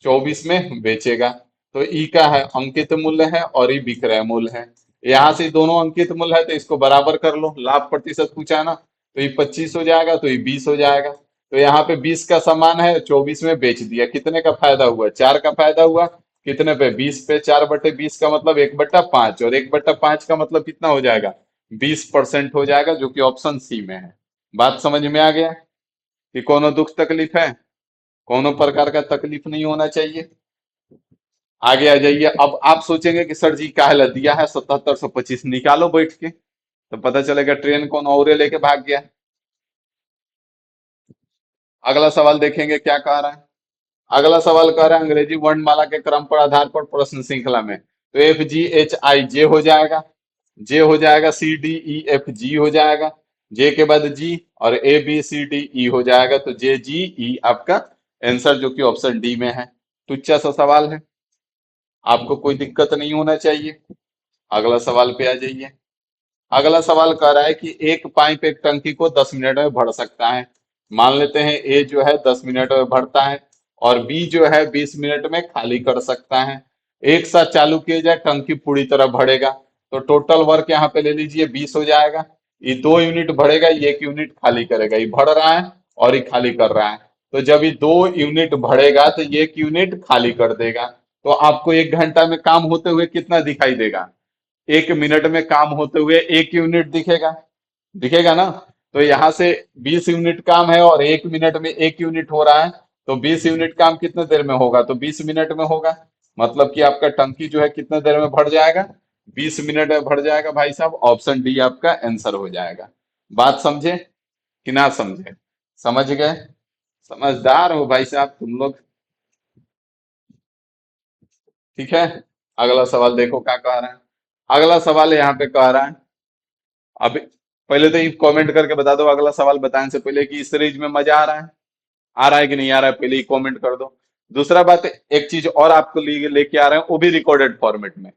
24 में बेचेगा। तो ई का है अंकित मूल्य है और ई विक्रय मूल्य है। यहाँ से दोनों अंकित मूल्य है तो इसको बराबर कर लो, लाभ प्रतिशत पूछा है ना, तो ये 25 हो जाएगा तो ये 20 हो जाएगा। तो यहाँ पे 20 का सामान है, 24 में बेच दिया, कितने का फायदा हुआ, 4 का फायदा हुआ। कितने पे, 20 पे, 4/20 का मतलब 1/5, और 1/5 का मतलब कितना हो जाएगा, 20% हो जाएगा, जो कि ऑप्शन सी में है। बात समझ में आ गया कि कोनो दुख तकलीफ है, कोनो प्रकार का तकलीफ नहीं होना चाहिए। आगे आ जाइए। अब आप सोचेंगे कि सर जी काहे दिया है 7725, निकालो बैठ के, तो पता चलेगा ट्रेन कौन और लेके भाग गया। अगला सवाल देखेंगे क्या कह रहा है। अगला सवाल कह रहा है अंग्रेजी वर्णमाला के क्रम पर आधार पर प्रश्न श्रृंखला में, तो FGHI J हो जाएगा, जे हो जाएगा, CDEFG हो जाएगा, जे के बाद जी, और ABCDE हो जाएगा, तो JGE आपका आंसर, जो कि ऑप्शन डी में है। तुच्छा सा सवाल है, आपको कोई दिक्कत नहीं होना चाहिए। अगला सवाल पे आ जाइए। अगला सवाल कह रहा है कि एक पाइप एक टंकी को 10 मिनट में भर सकता है। मान लेते हैं ए जो है 10 मिनट में भरता है और बी जो है 20 मिनट में खाली कर सकता है। एक साथ चालू किए जाए, टंकी पूरी तरह भरेगा, तो टोटल वर्क यहाँ पे ले लीजिए 20 हो जाएगा। ये 2 यूनिट भरेगा, ये 1 यूनिट खाली करेगा, ये भर रहा है और ये खाली कर रहा है। तो जब ये 2 यूनिट भरेगा तो ये 1 यूनिट खाली कर देगा। तो आपको 1 घंटा में काम होते हुए कितना दिखाई देगा, 1 मिनट में काम होते हुए 1 यूनिट दिखेगा, दिखेगा ना। तो यहाँ से 20 यूनिट काम है और 1 मिनट में 1 यूनिट हो रहा है, तो 20 यूनिट काम कितने देर में होगा, तो 20 मिनट में होगा। मतलब कि आपका टंकी जो है कितने देर में भर जाएगा, 20 मिनट में भर जाएगा भाई साहब। ऑप्शन डी आपका आंसर हो जाएगा। बात समझे कि ना समझे, समझ गए, समझदार हो भाई साहब तुम लोग। ठीक है, अगला सवाल देखो क्या कह रहा है। अगला सवाल यहाँ पे कह रहा है, अब पहले तो ये कमेंट करके बता दो अगला सवाल बताने से पहले कि इस सीरीज में मजा आ रहा है कि नहीं आ रहा है, पहले ही कमेंट कर दो। दूसरा बात, एक चीज और आपको लेके आ रहे हैं, वो भी रिकॉर्डेड फॉर्मेट में।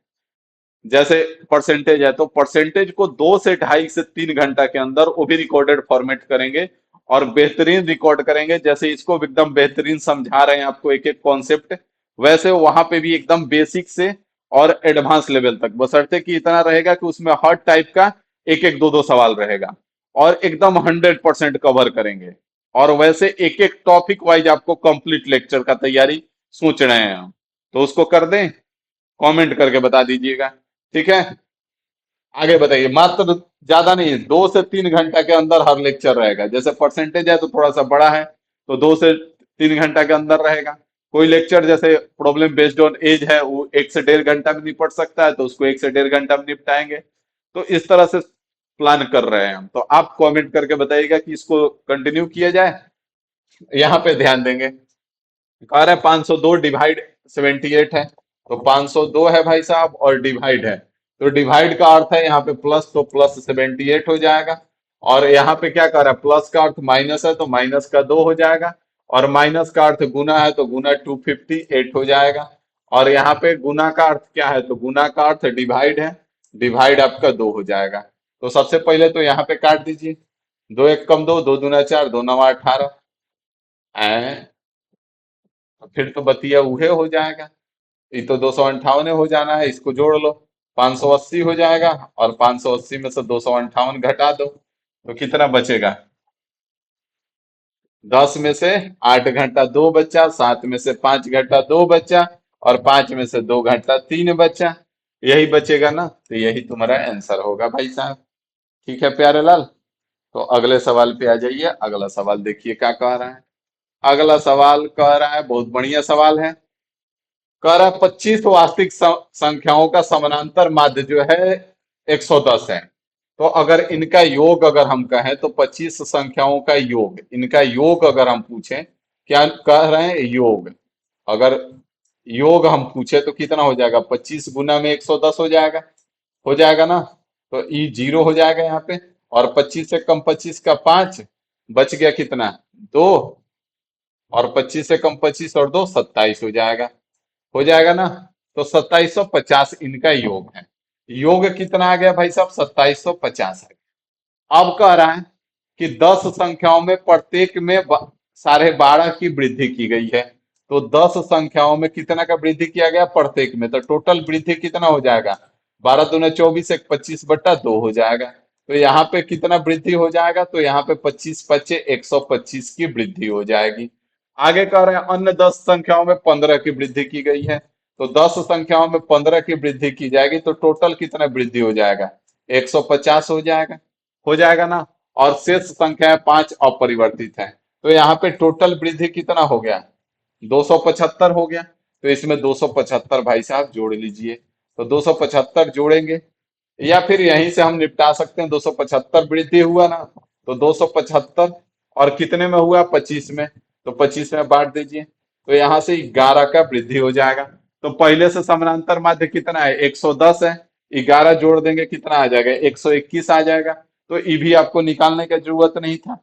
जैसे परसेंटेज है, तो परसेंटेज को 2 से 2.5 से 3 घंटा के अंदर वो भी रिकॉर्डेड फॉर्मेट करेंगे और बेहतरीन रिकॉर्ड करेंगे। जैसे इसको भी एकदम बेहतरीन समझा रहे हैं आपको एक एक कॉन्सेप्ट, वैसे वहां पे भी एकदम बेसिक से और एडवांस लेवल तक, बशर्ते कि इतना रहेगा कि उसमें हर टाइप का एक एक दो दो सवाल रहेगा और एकदम 100% कवर करेंगे। और वैसे एक एक टॉपिक वाइज आपको कंप्लीट लेक्चर का तैयारी सोच रहे हैं हम, तो उसको कर दें, कमेंट करके बता दीजिएगा। ठीक है, आगे बताइए। मात्र ज्यादा नहीं, 2 से 3 घंटा के अंदर हर लेक्चर रहेगा। जैसे परसेंटेज है तो थोड़ा सा बड़ा है, तो 2 से 3 घंटा के अंदर रहेगा। कोई लेक्चर जैसे प्रॉब्लम बेस्ड ऑन एज है, वो 1 से 1.5 घंटा में निपट सकता है, तो उसको 1 से 1.5 घंटा में निपटाएंगे। तो इस तरह से प्लान कर रहे हैं हम। तो आप कमेंट करके बताइएगा कि इसको कंटिन्यू किया जाए। यहाँ पे ध्यान देंगे, कह रहे हैं 502 डिवाइड 78 है, तो 502 है भाई साहब और डिवाइड है, तो डिवाइड का अर्थ है यहाँ पे प्लस, तो प्लस 78 हो जाएगा। और यहाँ पे क्या कर रहा है, प्लस का अर्थ माइनस है, तो माइनस का 2 हो जाएगा। और माइनस का अर्थ गुना है, तो गुना 258 हो जाएगा। और यहाँ पे गुना का अर्थ क्या है, तो गुना का अर्थ डिवाइड है, डिवाइड आपका 2 हो जाएगा। तो सबसे पहले तो यहाँ पे काट दीजिए, 2 1 कम 2, 2 दूना 4, 2 9 18, फिर तो बतिया उहे हो जाएगा। ये तो 258 हो जाना है, इसको जोड़ लो, 580 हो जाएगा। और 580 में से 258 घटा दो, तो कितना बचेगा, 10 में से 8 घंटा 2 बच्चा, 7 में से 5 घंटा 2 बच्चा, और 5 में से 2 घंटा 3 बच्चा, यही बचेगा ना। तो यही तुम्हारा आंसर होगा भाई साहब। ठीक है प्यारे लाल, तो अगले सवाल पे आ जाइए। अगला सवाल देखिए क्या कह रहा है। अगला सवाल कह रहा है, बहुत बढ़िया सवाल है, कह रहा है 25 वास्तविक संख्याओं का समानांतर माध्य जो है 110 है। तो अगर इनका योग अगर हम कहें, तो 25 संख्याओं का योग, इनका योग अगर हम पूछें, क्या कह रहे हैं, योग, अगर योग हम पूछे तो कितना हो जाएगा, 25 गुना में 110 हो जाएगा ना। तो ई 0 हो जाएगा यहाँ पे, और 25 से कम 25 का 5, बच गया कितना, 2, और 25 से कम 25 और दो 27 हो जाएगा ना। तो 2750 इनका योग है। योग कितना आ गया भाई साहब? 2750 है। अब कह रहा है कि 10 संख्याओं में प्रत्येक में 12.5 की वृद्धि की गई है। तो 10 संख्याओं में कितना का वृद्धि किया गया? प्रत्येक में। तो टोटल वृद्धि कितना हो जाएगा? 12 दूना 24, एक 25/2 हो जाएगा। तो यहाँ पे कितना वृद्धि हो जाएगा? तो यहाँ पे 25 पच्चे 125 की वृद्धि हो जाएगी। आगे कह रहे हैं अन्य 10 संख्याओं में 15 की वृद्धि की गई है। तो 10 संख्याओं में 15 की वृद्धि की जाएगी तो टोटल कितना वृद्धि हो जाएगा? 150 हो जाएगा ना। और शेष संख्याएं 5 अपरिवर्तित है। तो यहाँ पे टोटल वृद्धि कितना हो गया? 275 हो गया। तो इसमें 275 भाई साहब जोड़ लीजिए। तो 275 जोड़ेंगे या फिर यहीं से हम निपटा सकते हैं। 275 वृद्धि हुआ ना। तो 275 और कितने में हुआ? 25 में। तो 25 में बांट दीजिए। तो यहाँ से 11 का वृद्धि हो जाएगा। तो पहले से समानांतर माध्य कितना है? 110 है। 11 जोड़ देंगे कितना आ जाएगा? 121 आ जाएगा। तो ये भी आपको निकालने की जरूरत नहीं था।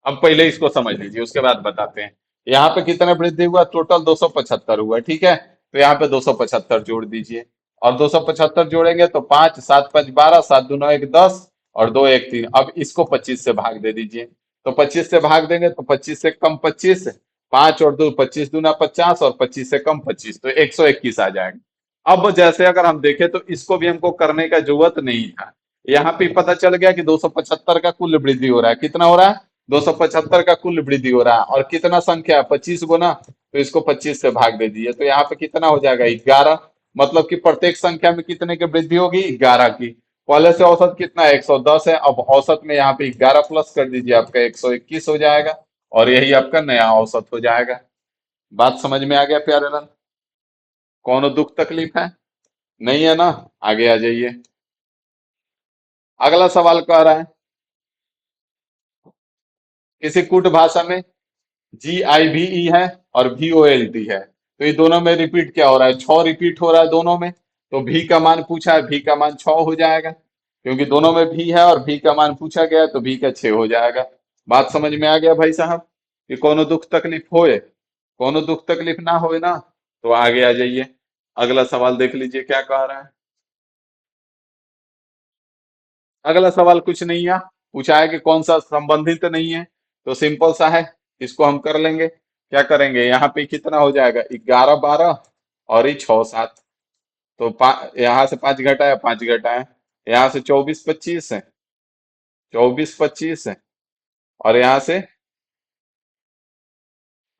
अब पहले इसको समझ लीजिए उसके बाद बताते हैं। यहाँ पे कितना वृद्धि हुआ? टोटल 275 हुआ, ठीक है। तो यहाँ पे 275 जोड़ दीजिए। और 275 जोड़ेंगे तो 5 7 5 12, 7 दूना 1 10 और 2 1 3। अब इसको 25 से भाग दे दीजिए। तो 25 से भाग देंगे तो 25 से कम 25, 5 और 2 25 दूना 50 और 25 से कम 25, तो 121 आ जाएगा। अब जैसे अगर हम देखें तो इसको भी हमको करने का जरूरत नहीं था। यहाँ पे पता चल गया कि 275 का कुल वृद्धि हो रहा है। कितना हो रहा है? 275 का कुल वृद्धि हो रहा है। और कितना संख्या है? 25 गुना। तो इसको 25 से भाग दे दीजिए। तो यहाँ पे कितना हो जाएगा? 11। मतलब कि प्रत्येक संख्या में कितने की वृद्धि होगी? 11 की। पहले से औसत कितना है? 110 है। अब औसत में यहाँ पे 11 प्लस कर दीजिए, आपका 121 हो जाएगा। और यही आपका नया औसत हो जाएगा। बात समझ में आ गया प्यारे लाल? कौन दुख तकलीफ है? नहीं है ना? आगे आ जाइए। अगला सवाल कह रहा है किसी कूट भाषा में GIVE है और VOLT है। तो ये दोनों में रिपीट क्या हो रहा है? 6 रिपीट हो रहा है दोनों में। तो भी का मान पूछा है, भी का मान 6 हो जाएगा। क्योंकि दोनों में भी है और भी का मान पूछा गया है, तो भी का 6 हो जाएगा। बात समझ में आ गया भाई साहब? कि कोनो दुख तकलीफ होए, कोनो दुख तकलीफ ना होए ना। तो आगे आ जाइए। अगला सवाल देख लीजिए क्या कह रहा है। अगला सवाल कुछ नहीं है। पूछा है कि कौन सा संबंधित नहीं है। तो सिंपल सा है। इसको हम कर लेंगे। क्या करेंगे? यहाँ पे कितना हो जाएगा? 11 12 और ये 6 7। तो यहाँ से 5 घटाया, 5 घटाया। यहाँ से 24 25 है, 24 25 है। और यहाँ से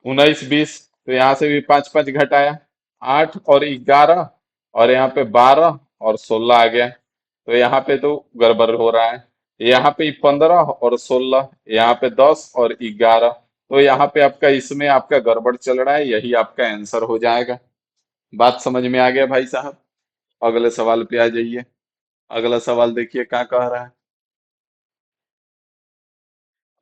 19 20। तो यहाँ से भी 5 5 घटाया, 8 और 11। और यहाँ पे 12 और 16 आ गया। तो यहाँ पे तो गड़बड़ हो रहा है। यहाँ पे 15 और 16, यहाँ पे 10 और 11। तो यहाँ पे आपका इसमें आपका गड़बड़ चल रहा है, यही आपका आंसर हो जाएगा। बात समझ में आ गया भाई साहब? अगले सवाल पे आ जाइए। अगला सवाल देखिए क्या कह रहा है।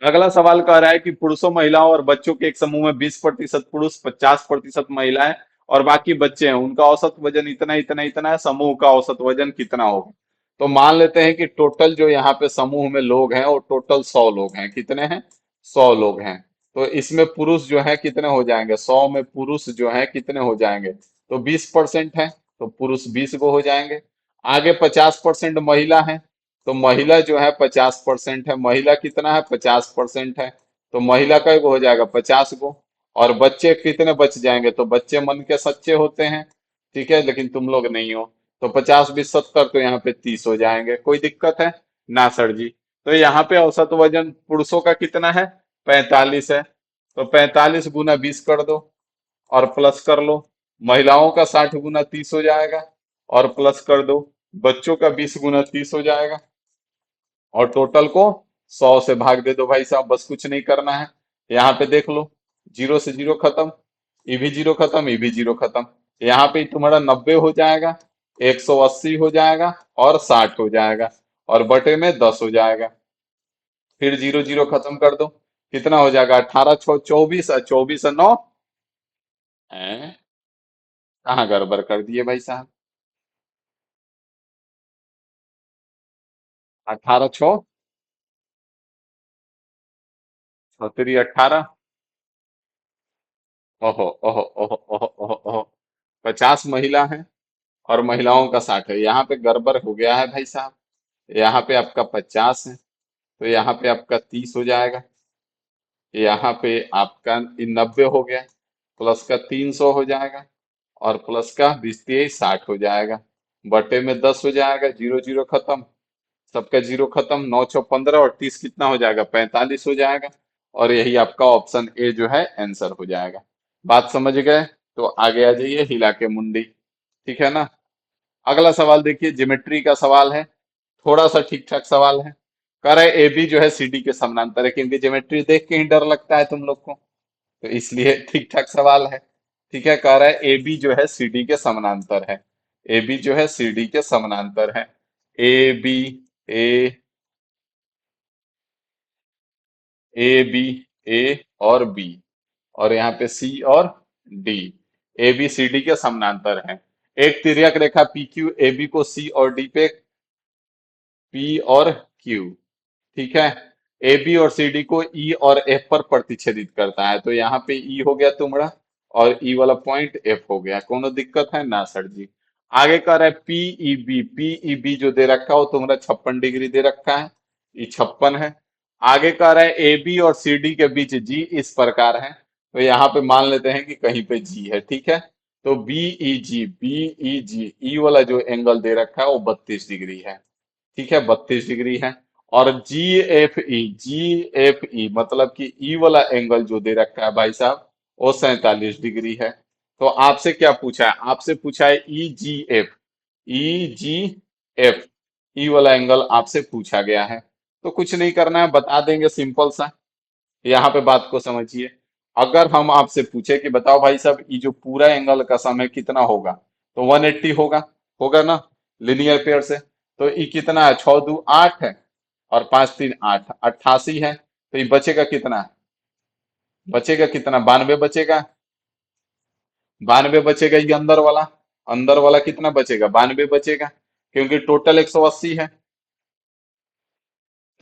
अगला सवाल कह रहा है कि पुरुषों महिलाओं और बच्चों के एक समूह में 20% पुरुष 50% महिलाएं और बाकी बच्चे हैं, उनका औसत वजन इतना इतना इतना है, समूह का औसत वजन कितना होगा? तो मान लेते हैं कि टोटल जो यहाँ पे समूह में लोग हैं वो टोटल 100 लोग हैं। कितने हैं? 100 लोग हैं। तो इसमें पुरुष जो है कितने हो जाएंगे? 100 में पुरुष जो है कितने हो जाएंगे? तो 20% है। तो पुरुष 20 को हो जाएंगे। आगे 50% महिला है। तो महिला जो है 50% है। महिला कितना है? 50% है। तो महिला का हो जाएगा 50 गो। और बच्चे कितने बच जाएंगे? तो बच्चे मन के सच्चे होते हैं, ठीक है, लेकिन तुम लोग नहीं हो। तो 50 20 70, तो यहाँ पे 30 हो जाएंगे। कोई दिक्कत है? ना सर जी। तो यहाँ पे औसत वजन पुरुषों का कितना है? 45 है। तो 45 गुना 20 कर दो और प्लस कर लो। महिलाओं का 60 गुना 30 हो जाएगा और प्लस कर दो। बच्चों का 20 गुना 30 हो जाएगा। और टोटल को 100 से भाग दे दो भाई साहब, बस कुछ नहीं करना है। यहाँ पे देख लो, जीरो से जीरो खत्म, ये भी जीरो खत्म, ये भी जीरो खत्म। यहाँ पे तुम्हारा 90 हो जाएगा, 180 हो जाएगा और 60 हो जाएगा। और बटे में 10 हो जाएगा। फिर जीरो जीरो खत्म कर दो। कितना हो जाएगा? 18 6 24 और 24 और 9 है। कहाँ गड़बड़ कर दिए भाई साहब? 18 6 18। ओहो ओहो ओहो ओहो ओहो ओहो, 50 महिला हैं और महिलाओं का 60 है। यहाँ पे गड़बड़ हो गया है भाई साहब। यहाँ पे आपका 50 है, तो यहाँ पे आपका 30 हो जाएगा। यहाँ पे आपका 90 हो गया, प्लस का 300 हो जाएगा, और प्लस का 20 30 60 हो जाएगा। बटे में 10 हो जाएगा, जीरो जीरो खत्म, सबका जीरो खत्म, 9 6 15 और 30 कितना हो जाएगा, 45 हो जाएगा। और यही आपका ऑप्शन ए जो है आंसर हो जाएगा। बात समझ गए? तो आगे आ जाइए, हिला के मुंडी। ठीक है ना? अगला सवाल देखिए, ज्योमेट्री का सवाल है, थोड़ा सा ठीक ठाक सवाल है। कह रहा है ए बी जो है सी डी के समानांतर है, क्योंकि ज्योमेट्री देख के ही डर लगता है तुम लोग को, तो इसलिए ठीक ठाक सवाल है। ठीक है, कह रहा है ए बी जो है सी डी के समानांतर है। ए बी जो है सी डी के समानांतर है। A B, A, A B, ए और बी, और यहाँ पे सी और D. A B C D के समानांतर है। एक तिर्यक रेखा पी क्यू ए बी को सी और डी पे, पी और क्यू, ठीक है, ए बी और सी डी को ई और एफ पर प्रतिच्छेदित करता है। तो यहाँ पे ई हो गया तुम्हारा, और ई वाला पॉइंट एफ हो गया। कोनो दिक्कत है ना सर जी? आगे कह रहा है पी ई बी जो दे रखा है वो तुम्हारा 56 डिग्री दे रखा है, ये 56 है। आगे कह रहा है ए बी और सी डी के बीच जी इस प्रकार है, तो यहाँ पे मान लेते हैं कि कहीं पे जी है। ठीक है, तो बी ई जी, ई वाला जो एंगल दे रखा है वो 32 डिग्री है। ठीक है, 32 डिग्री है। और जी एफ ई मतलब कि ई वाला एंगल जो दे रखा है भाई साहब, वो 47 डिग्री है। तो आपसे क्या पूछा है? आपसे पूछा है ई जी एफ, ई जी एफ, ई वाला एंगल आपसे पूछा गया है। तो कुछ नहीं करना है, बता देंगे सिंपल सा। यहाँ पे बात को समझिए। अगर हम आपसे पूछे कि बताओ भाई साहब ये जो पूरा एंगल का समय कितना होगा, तो 180 होगा, होगा ना, लिनियर पेयर से। तो ये कितना है, 6 2 8 है, और 5 3 8, 88 है। तो ये बचेगा कितना? बचेगा कितना? 92 बचेगा। 92 बचेगा, ये अंदर वाला कितना बचेगा? 92 बचेगा, क्योंकि टोटल 180 है।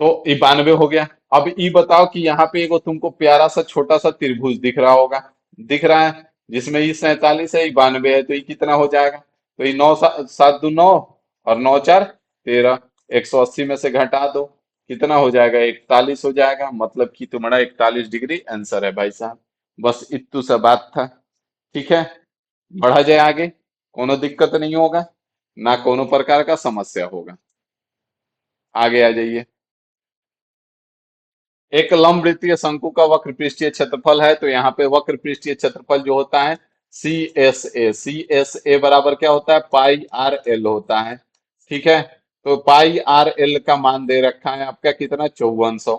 तो ये 92 हो गया। अब ये बताओ कि यहाँ पे एगो तुमको प्यारा सा छोटा सा त्रिभुज दिख रहा होगा, दिख रहा है, जिसमें ये 47 है, ये 92 है, तो ये कितना हो जाएगा? तो ये 9 7 7 2 9, और 9 4 13, 180 में से घटा दो, कितना हो जाएगा? 41 हो जाएगा। मतलब कि तुम्हारा 41 डिग्री आंसर है भाई साहब। बस इतू सा बात था। ठीक है, बढ़ा जाए आगे, कोनो दिक्कत नहीं होगा, ना कोनो प्रकार का समस्या होगा। आगे आ जाइए। एक लंबवृत्तीय शंकु का वक्र पृष्ठीय क्षेत्रफल है, तो यहाँ पे वक्र पृष्ठीय क्षेत्रफल जो होता है सी एस ए बराबर क्या होता है? पाई आर एल होता है। ठीक है, तो पाई आर एल का मान दे रखा है आपका कितना? 5400,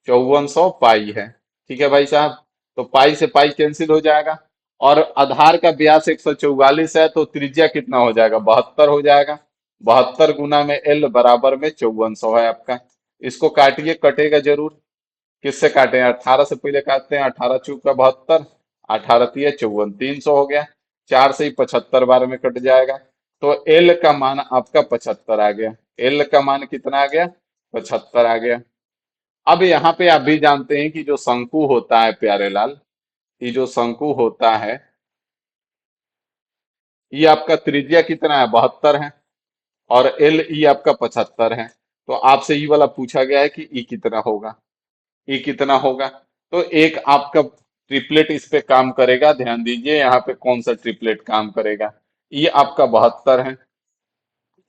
5400 पाई है। ठीक है भाई साहब, तो पाई से पाई कैंसिल हो जाएगा, और आधार का व्यास 144 है, तो त्रिज्या कितना हो जाएगा? 72 हो जाएगा। 72 गुना में एल बराबर में 5400 है आपका। इसको काटिए, कटेगा जरूर। किससे काटे हैं? 18 से पहले काटते हैं, 18 चौका 72, 18 तिया 54, 300 हो गया। 4 से ही 75 बार में कट जाएगा। तो एल का मान आपका 75 आ गया। एल का मान कितना आ गया? 75 आ गया। अब यहाँ पे आप भी जानते हैं कि जो शंकु होता है प्यारे लाल, ये जो शंकु होता है, ये आपका त्रिज्या कितना है? 72 है, और एल ई आपका 75 है। तो आपसे ये वाला पूछा गया है कि ई कितना होगा, ई कितना होगा। तो एक आपका ट्रिपलेट इस पे काम करेगा, ध्यान दीजिए यहाँ पे कौन सा ट्रिपलेट काम करेगा। ये आपका 72 है,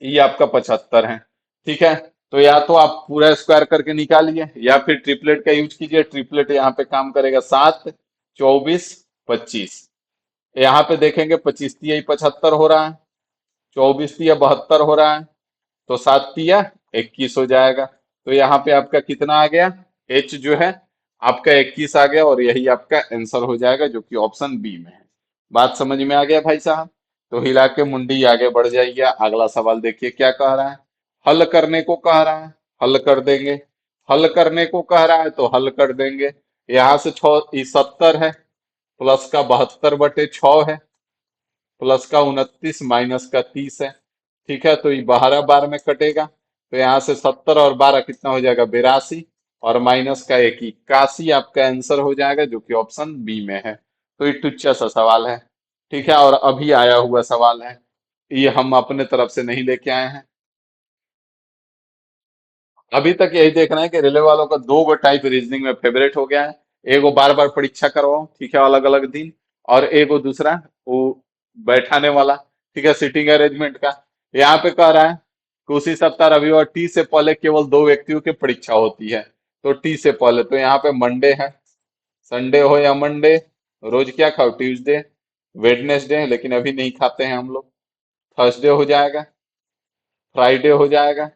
ये आपका 75 है। ठीक है, तो या तो आप पूरा स्क्वायर करके निकालिए, या फिर ट्रिपलेट का यूज कीजिए। ट्रिपलेट यहाँ पे काम करेगा, 7 24 25। यहाँ पे देखेंगे 25 तिया 75 हो रहा है, 24 तिया 72 हो रहा है, तो 7 तिया 21 हो जाएगा। तो यहाँ पे आपका कितना आ गया? एच जो है आपका 21 आ गया, और यही आपका आंसर हो जाएगा, जो कि ऑप्शन बी में है। बात समझ में आ गया भाई साहब? तो हिला के मुंडी आगे बढ़ जाइए। अगला सवाल देखिए क्या कह रहा है। हल करने को कह रहा है, हल कर देंगे। हल करने को कह रहा है तो हल कर देंगे। यहाँ से 70 है, प्लस का 72/6 है, प्लस का 29 माइनस का 30 है। ठीक है, तो ये 12 बार में कटेगा। तो यहाँ से 70 और 12 कितना हो जाएगा? 82, और माइनस का 1 81 आपका आंसर हो जाएगा, जो कि ऑप्शन बी में है। तो ये टुच्चा सा सवाल है। ठीक है, और अभी आया हुआ सवाल है, ये हम अपने तरफ से नहीं लेके आए हैं। अभी तक यही देखना है कि रेलवे वालों का दो गो टाइप रीजनिंग में फेवरेट हो गया है। एगो बार बार परीक्षा करवाओ, ठीक है, अलग अलग दिन। और एगो दूसरा वो बैठाने वाला, ठीक है, सिटिंग अरेंजमेंट का। यहाँ पे कह रहा है कि उसी सप्ताह रविवार टी से पहले केवल दो व्यक्तियों की परीक्षा होती है। तो टी से पहले तो यहाँ पे मंडे है, संडे हो या मंडे, रोज क्या खाओ, ट्यूसडे, वेडनेसडे, लेकिन अभी नहीं खाते हैं हम लोग। थर्सडे हो जाएगा, फ्राइडे हो जाएगा,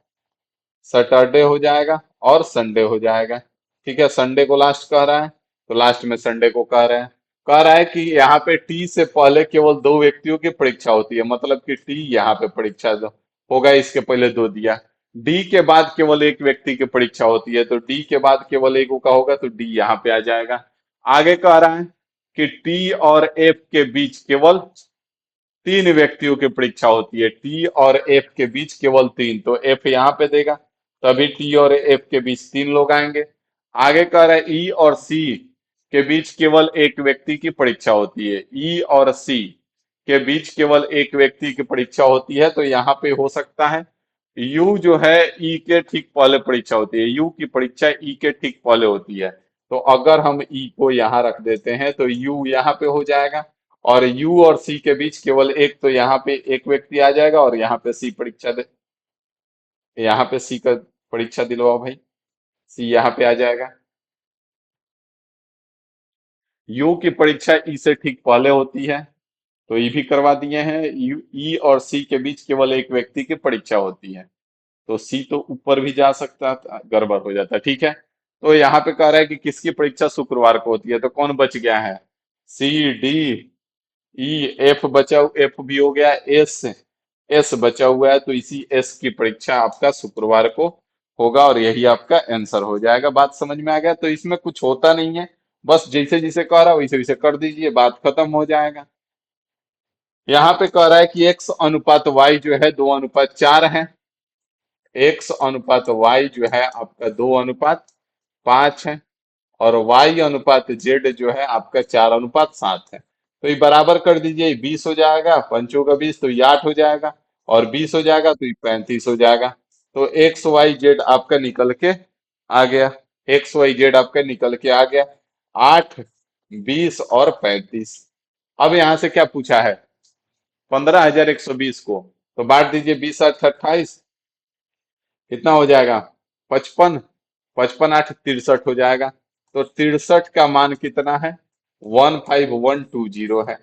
सैटरडे हो जाएगा, और संडे हो जाएगा। ठीक है, संडे को लास्ट कह रहा है, तो लास्ट में संडे को कह रहे हैं। कह रहा है कि यहाँ पे टी से पहले केवल दो व्यक्तियों की परीक्षा होती है, मतलब कि टी यहाँ पे परीक्षा जो होगा इसके पहले दो दिया। डी के बाद केवल एक व्यक्ति की परीक्षा होती है, तो डी के बाद केवल एक का होगा, तो डी यहाँ पे आ जाएगा। आगे कह रहा है कि टी और एफ के बीच केवल तीन व्यक्तियों की परीक्षा होती है, टी और एफ के बीच केवल तीन, तो एफ यहाँ पे देगा, तभी टी और एफ के बीच तीन लोग आएंगे। आगे कह रहा है ई और सी के बीच केवल एक व्यक्ति की परीक्षा होती है, ई और सी के बीच केवल एक व्यक्ति की परीक्षा होती है, तो यहाँ पे हो सकता है यू जो है ई के ठीक पहले परीक्षा होती है, यू की परीक्षा ई के ठीक पहले होती है। तो अगर हम ई को यहाँ रख देते हैं तो यू यहाँ पे हो जाएगा, और यू और सी के बीच केवल एक, तो यहाँ पे एक व्यक्ति आ जाएगा, और यहाँ पे सी परीक्षा दे, यहाँ पे सी का परीक्षा दिलवाओ भाई, सी यहाँ पे आ जाएगा। यू की परीक्षा ई से ठीक पहले होती है, तो ये भी करवा दिए हैं, यू ई और सी के बीच केवल एक व्यक्ति की परीक्षा होती है, तो सी तो ऊपर भी जा सकता था, गड़बड़ हो जाता। ठीक है, तो यहाँ पे कह रहा है कि किसकी परीक्षा शुक्रवार को होती है, तो कौन बच गया है, सी, डी, ई, एफ बचा, एफ भी हो गया, एस, एस बचा हुआ है, तो इसी एस की परीक्षा आपका शुक्रवार को होगा, और यही आपका आंसर हो जाएगा। बात समझ में आ गया, तो इसमें कुछ होता नहीं है, बस जैसे जैसे कह रहा है वैसे वैसे कर दीजिए, बात खत्म हो जाएगा। यहाँ पे कह रहा है कि एक्स अनुपात वाई जो है 2:4 है, एक्स अनुपात वाई जो है आपका 2:5 है, और y अनुपात z जो है आपका 4:7 है। तो ये बराबर कर दीजिए, 20 हो जाएगा, पंचों का 20, तो ये 8 हो जाएगा, और 20 हो जाएगा तो ये 35 हो जाएगा। तो एक्स वाई जेड आपका निकल के आ गया, एक्स वाई जेड आपका निकल के आ गया, 8, 20 और 35। अब यहाँ से क्या पूछा है, 15,120 को, तो बांट दीजिए, 20 8 28, कितना हो जाएगा, 55, 55 8 63 हो जाएगा। तो 63 का मान कितना है, 15120 है।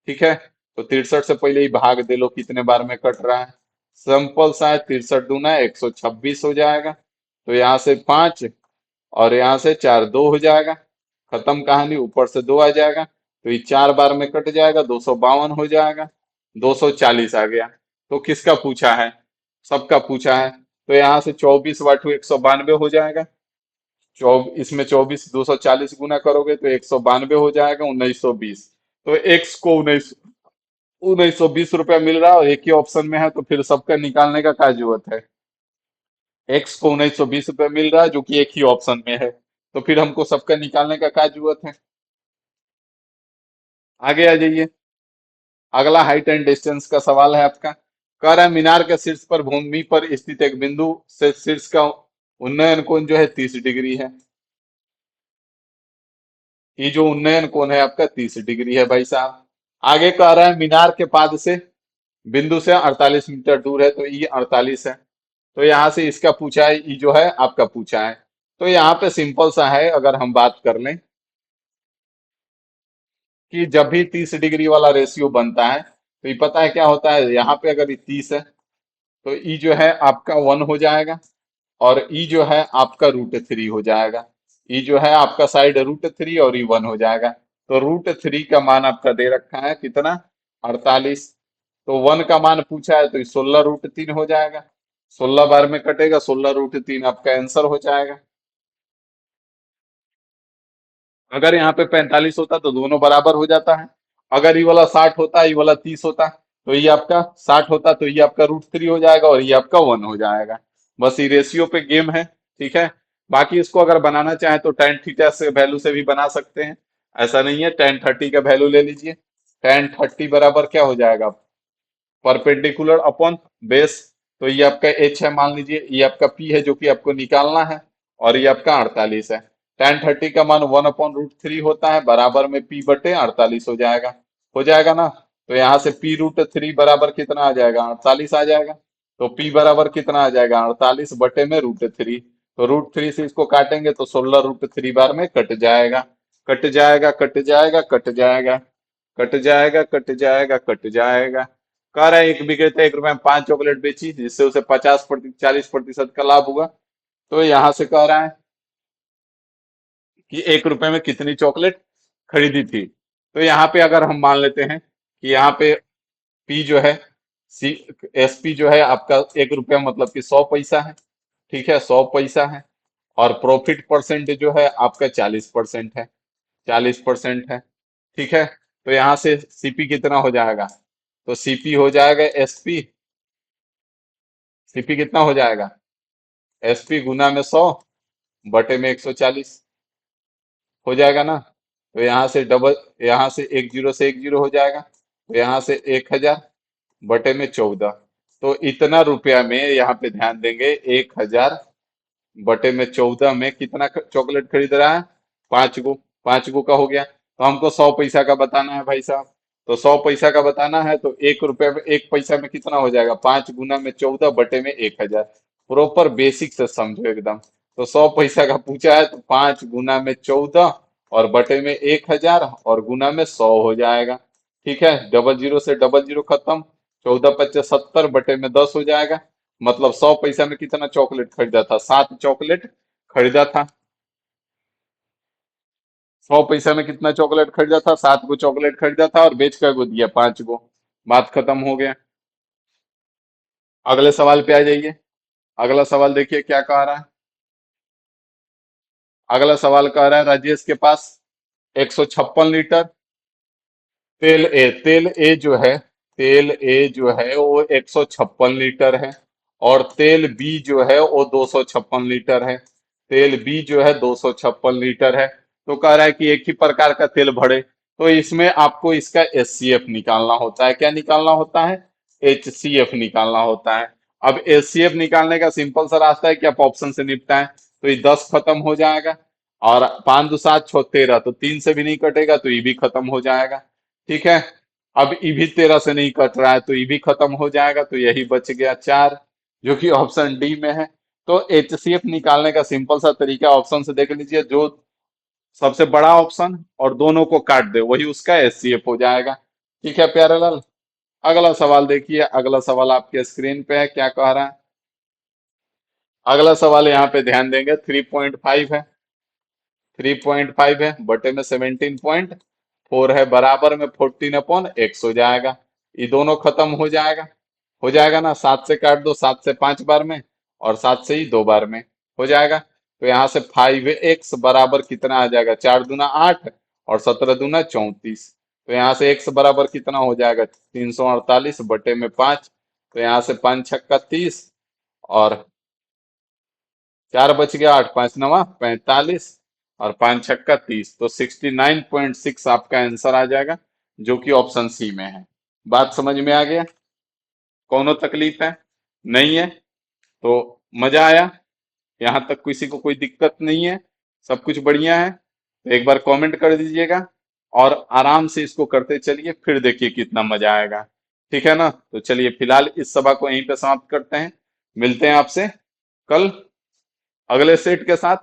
ठीक है, तो 63 से पहले ही भाग दे लो, कितने बार में कट रहा है, सिंपल सा है, 63 दूना 126 हो जाएगा। तो यहाँ से 5 और यहाँ से 4, 2 हो जाएगा, खत्म कहानी, ऊपर से 2 आ जाएगा, तो ये 4 बार में कट जाएगा, 252 हो जाएगा, 240 आ गया। तो किसका पूछा है, सबका पूछा है, तो यहाँ से 24 बटू 192 हो जाएगा। इसमें 24 240 गुना करोगे तो 192 हो जाएगा, 1920। तो एक्स को 1920 रुपया मिल रहा है, और एक ही ऑप्शन में है, तो फिर सबका निकालने का क्या जरूरत है, एक्स को 1920 रुपया मिल रहा है जो कि एक ही ऑप्शन में है, तो फिर हमको सबका निकालने का क्या जरूरत है। आगे आ जाइए, अगला हाइट एंड डिस्टेंस का सवाल है आपका। कह रहा है मीनार के शीर्ष पर भूमि पर स्थित एक बिंदु से शीर्ष का उन्नयन कोण जो है 30 डिग्री है। ये जो उन्नयन कोण है आपका 30 डिग्री है भाई साहब। आगे कह रहा है मीनार के पाद से बिंदु से 48 मीटर दूर है, तो ये 48 है। तो यहाँ से इसका पूछा है, ये जो है आपका पूछा है। तो यहाँ पे सिंपल सा है, अगर हम बात कर लें कि जब भी 30 डिग्री वाला रेशियो बनता है, तो ये पता है क्या होता है, यहाँ पे अगर ये 30 है, तो ई जो है आपका 1 हो जाएगा, और ई जो है आपका √3 हो जाएगा। ई जो है आपका साइड √3, और ई 1 हो जाएगा। तो √3 का मान आपका दे रखा है कितना, 48। तो 1 का मान पूछा है, तो ये 16 √3 हो जाएगा, 16 बार में कटेगा, 16 √3 आपका आंसर हो जाएगा। अगर यहाँ पे 45 होता तो दोनों बराबर हो जाता है, अगर ये वाला 60 होता, ये वाला 30 होता, तो ये आपका 60 होता, तो ये आपका √3 हो जाएगा, और ये आपका 1 हो जाएगा। बस ये रेशियो पे गेम है। ठीक है, बाकी इसको अगर बनाना चाहे तो tan थीटा से वैल्यू से भी बना सकते हैं, ऐसा नहीं है, 1030 का वैल्यू ले लीजिए। 1030 बराबर क्या हो जाएगा, परपेंडिकुलर अपॉन बेस। तो ये आपका एच है, मान लीजिए ये आपका पी है जो कि आपको निकालना है, और ये आपका 48 है। 1030 का मान 1/√3 होता है, बराबर में पी बटे 48 हो जाएगा ना। तो यहाँ से p√3 बराबर कितना आ जाएगा, 48 आ जाएगा। तो p बराबर कितना आ जाएगा, 48 बटे में √3। तो √3 से इसको काटेंगे तो 16√3 बार में कट जाएगा, कट जाएगा, कट जाएगा, कट जाएगा, कट जाएगा, कट जाएगा, कट जाएगा। कह रहा है एक विक्रेता 1 रुपए में 5 चॉकलेट बेची, जिससे उसे 40% का लाभ हुआ। तो यहाँ से कह रहा है कि 1 रुपए में कितनी चॉकलेट खरीदी थी। तो यहाँ पे अगर हम मान लेते हैं कि यहाँ पे पी जो है, सी एस पी जो है आपका 1 रुपया मतलब कि 100 पैसा है। ठीक है, 100 पैसा है। और प्रॉफिट परसेंट जो है आपका 40% है, 40% है। ठीक है, तो यहाँ से सीपी कितना हो जाएगा, तो सीपी हो जाएगा एसपी, सीपी कितना हो जाएगा, एसपी गुना में 100 बटे में 140 हो जाएगा ना। तो यहाँ से डबल, यहाँ से एक जीरो से एक जीरो हो जाएगा, तो यहाँ से 1000 बटे में 14। तो इतना रुपया में यहाँ पे ध्यान देंगे, 1000 बटे में 14 में कितना चॉकलेट खरीद रहा है, 5 गो, 5 गो का हो गया। तो हमको 100 पैसा का बताना है भाई साहब। तो 100 पैसा का बताना है तो 1 रुपये में 1 पैसा में कितना हो जाएगा, 5 गुना में 14 बटे में 1000। प्रॉपर बेसिक से समझो एकदम। तो 100 पैसा का पूछा है तो 5 गुना में 14 और बटे में 1000 और गुना में 100 हो जाएगा। ठीक है, डबल जीरो से डबल जीरो खत्म, 14×5 = 70 बटे में 10 हो जाएगा। मतलब 100 पैसा में कितना चॉकलेट खरीदा था, 7 चॉकलेट खरीदा था। 100 पैसा में कितना चॉकलेट खरीदा था, 7 गो चॉकलेट खरीदा था और बेच कर गो दिया 5 गो। बात खत्म हो गया। अगले सवाल पे आ जाइए। अगला सवाल देखिए क्या कह रहा है। अगला सवाल कह रहा है राजेश के पास 156 लीटर तेल ए जो है, तेल ए जो है वो 156 लीटर है। और तेल बी जो है वो 256 लीटर है। तेल बी जो है 256 लीटर है। तो कह रहा है कि एक ही प्रकार का तेल भरे, तो इसमें आपको इसका एचसीएफ निकालना होता है। क्या निकालना होता है, एचसीएफ निकालना होता है। अब एचसीएफ निकालने का सिंपल सा रास्ता है कि आप ऑप्शन से निपटाएं। तो ये 10 खत्म हो जाएगा, और 5×2 = 7, 6 13, तो 3 से भी नहीं कटेगा तो ये भी खत्म हो जाएगा। ठीक है, अब ई भी 13 से नहीं कट रहा है तो ई भी खत्म हो जाएगा, तो यही बच गया 4, जो कि ऑप्शन डी में है। तो एचसीएफ निकालने का सिंपल सा तरीका ऑप्शन से देख लीजिए, जो सबसे बड़ा ऑप्शन और दोनों को काट दे वही उसका एचसीएफ हो जाएगा। ठीक है प्यारे लाल। अगला सवाल देखिए, अगला सवाल आपके स्क्रीन पे है, क्या कह रहा है। अगला सवाल यहाँ पे ध्यान देंगे, 3.5 है, 3.5 है बटे में 17.4 है, बराबर में 14/x हो जाएगा। ये दोनों खत्म हो जाएगा ना। 7 से काट दो, 7 से 5 बार में और 7 से ही 2 बार में हो जाएगा। तो यहाँ से 5x बराबर कितना आ जाएगा, 4×2 = 8 और 17×2 = 34। तो यहाँ से x बराबर कितना हो जाएगा, 348 बटे में 5। तो यहाँ से 5×6 = 30 और 4 बच गया, 8×5 = 9 = 45 और 5×6 = 30। तो 69.6 आपका आंसर आ जाएगा, जो कि ऑप्शन सी में है। बात समझ में आ गया, कौनो तकलीफ है, नहीं है? तो मजा आया, यहाँ तक किसी को कोई दिक्कत नहीं है, सब कुछ बढ़िया है। तो एक बार कमेंट कर दीजिएगा और आराम से इसको करते चलिए, फिर देखिए कितना मजा आएगा। ठीक है ना, तो चलिए फिलहाल इस सभा को यहीं पे समाप्त करते हैं। मिलते हैं आपसे कल अगले सेट के साथ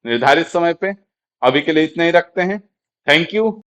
निर्धारित समय पे। अभी के लिए इतना ही रखते हैं। Thank you.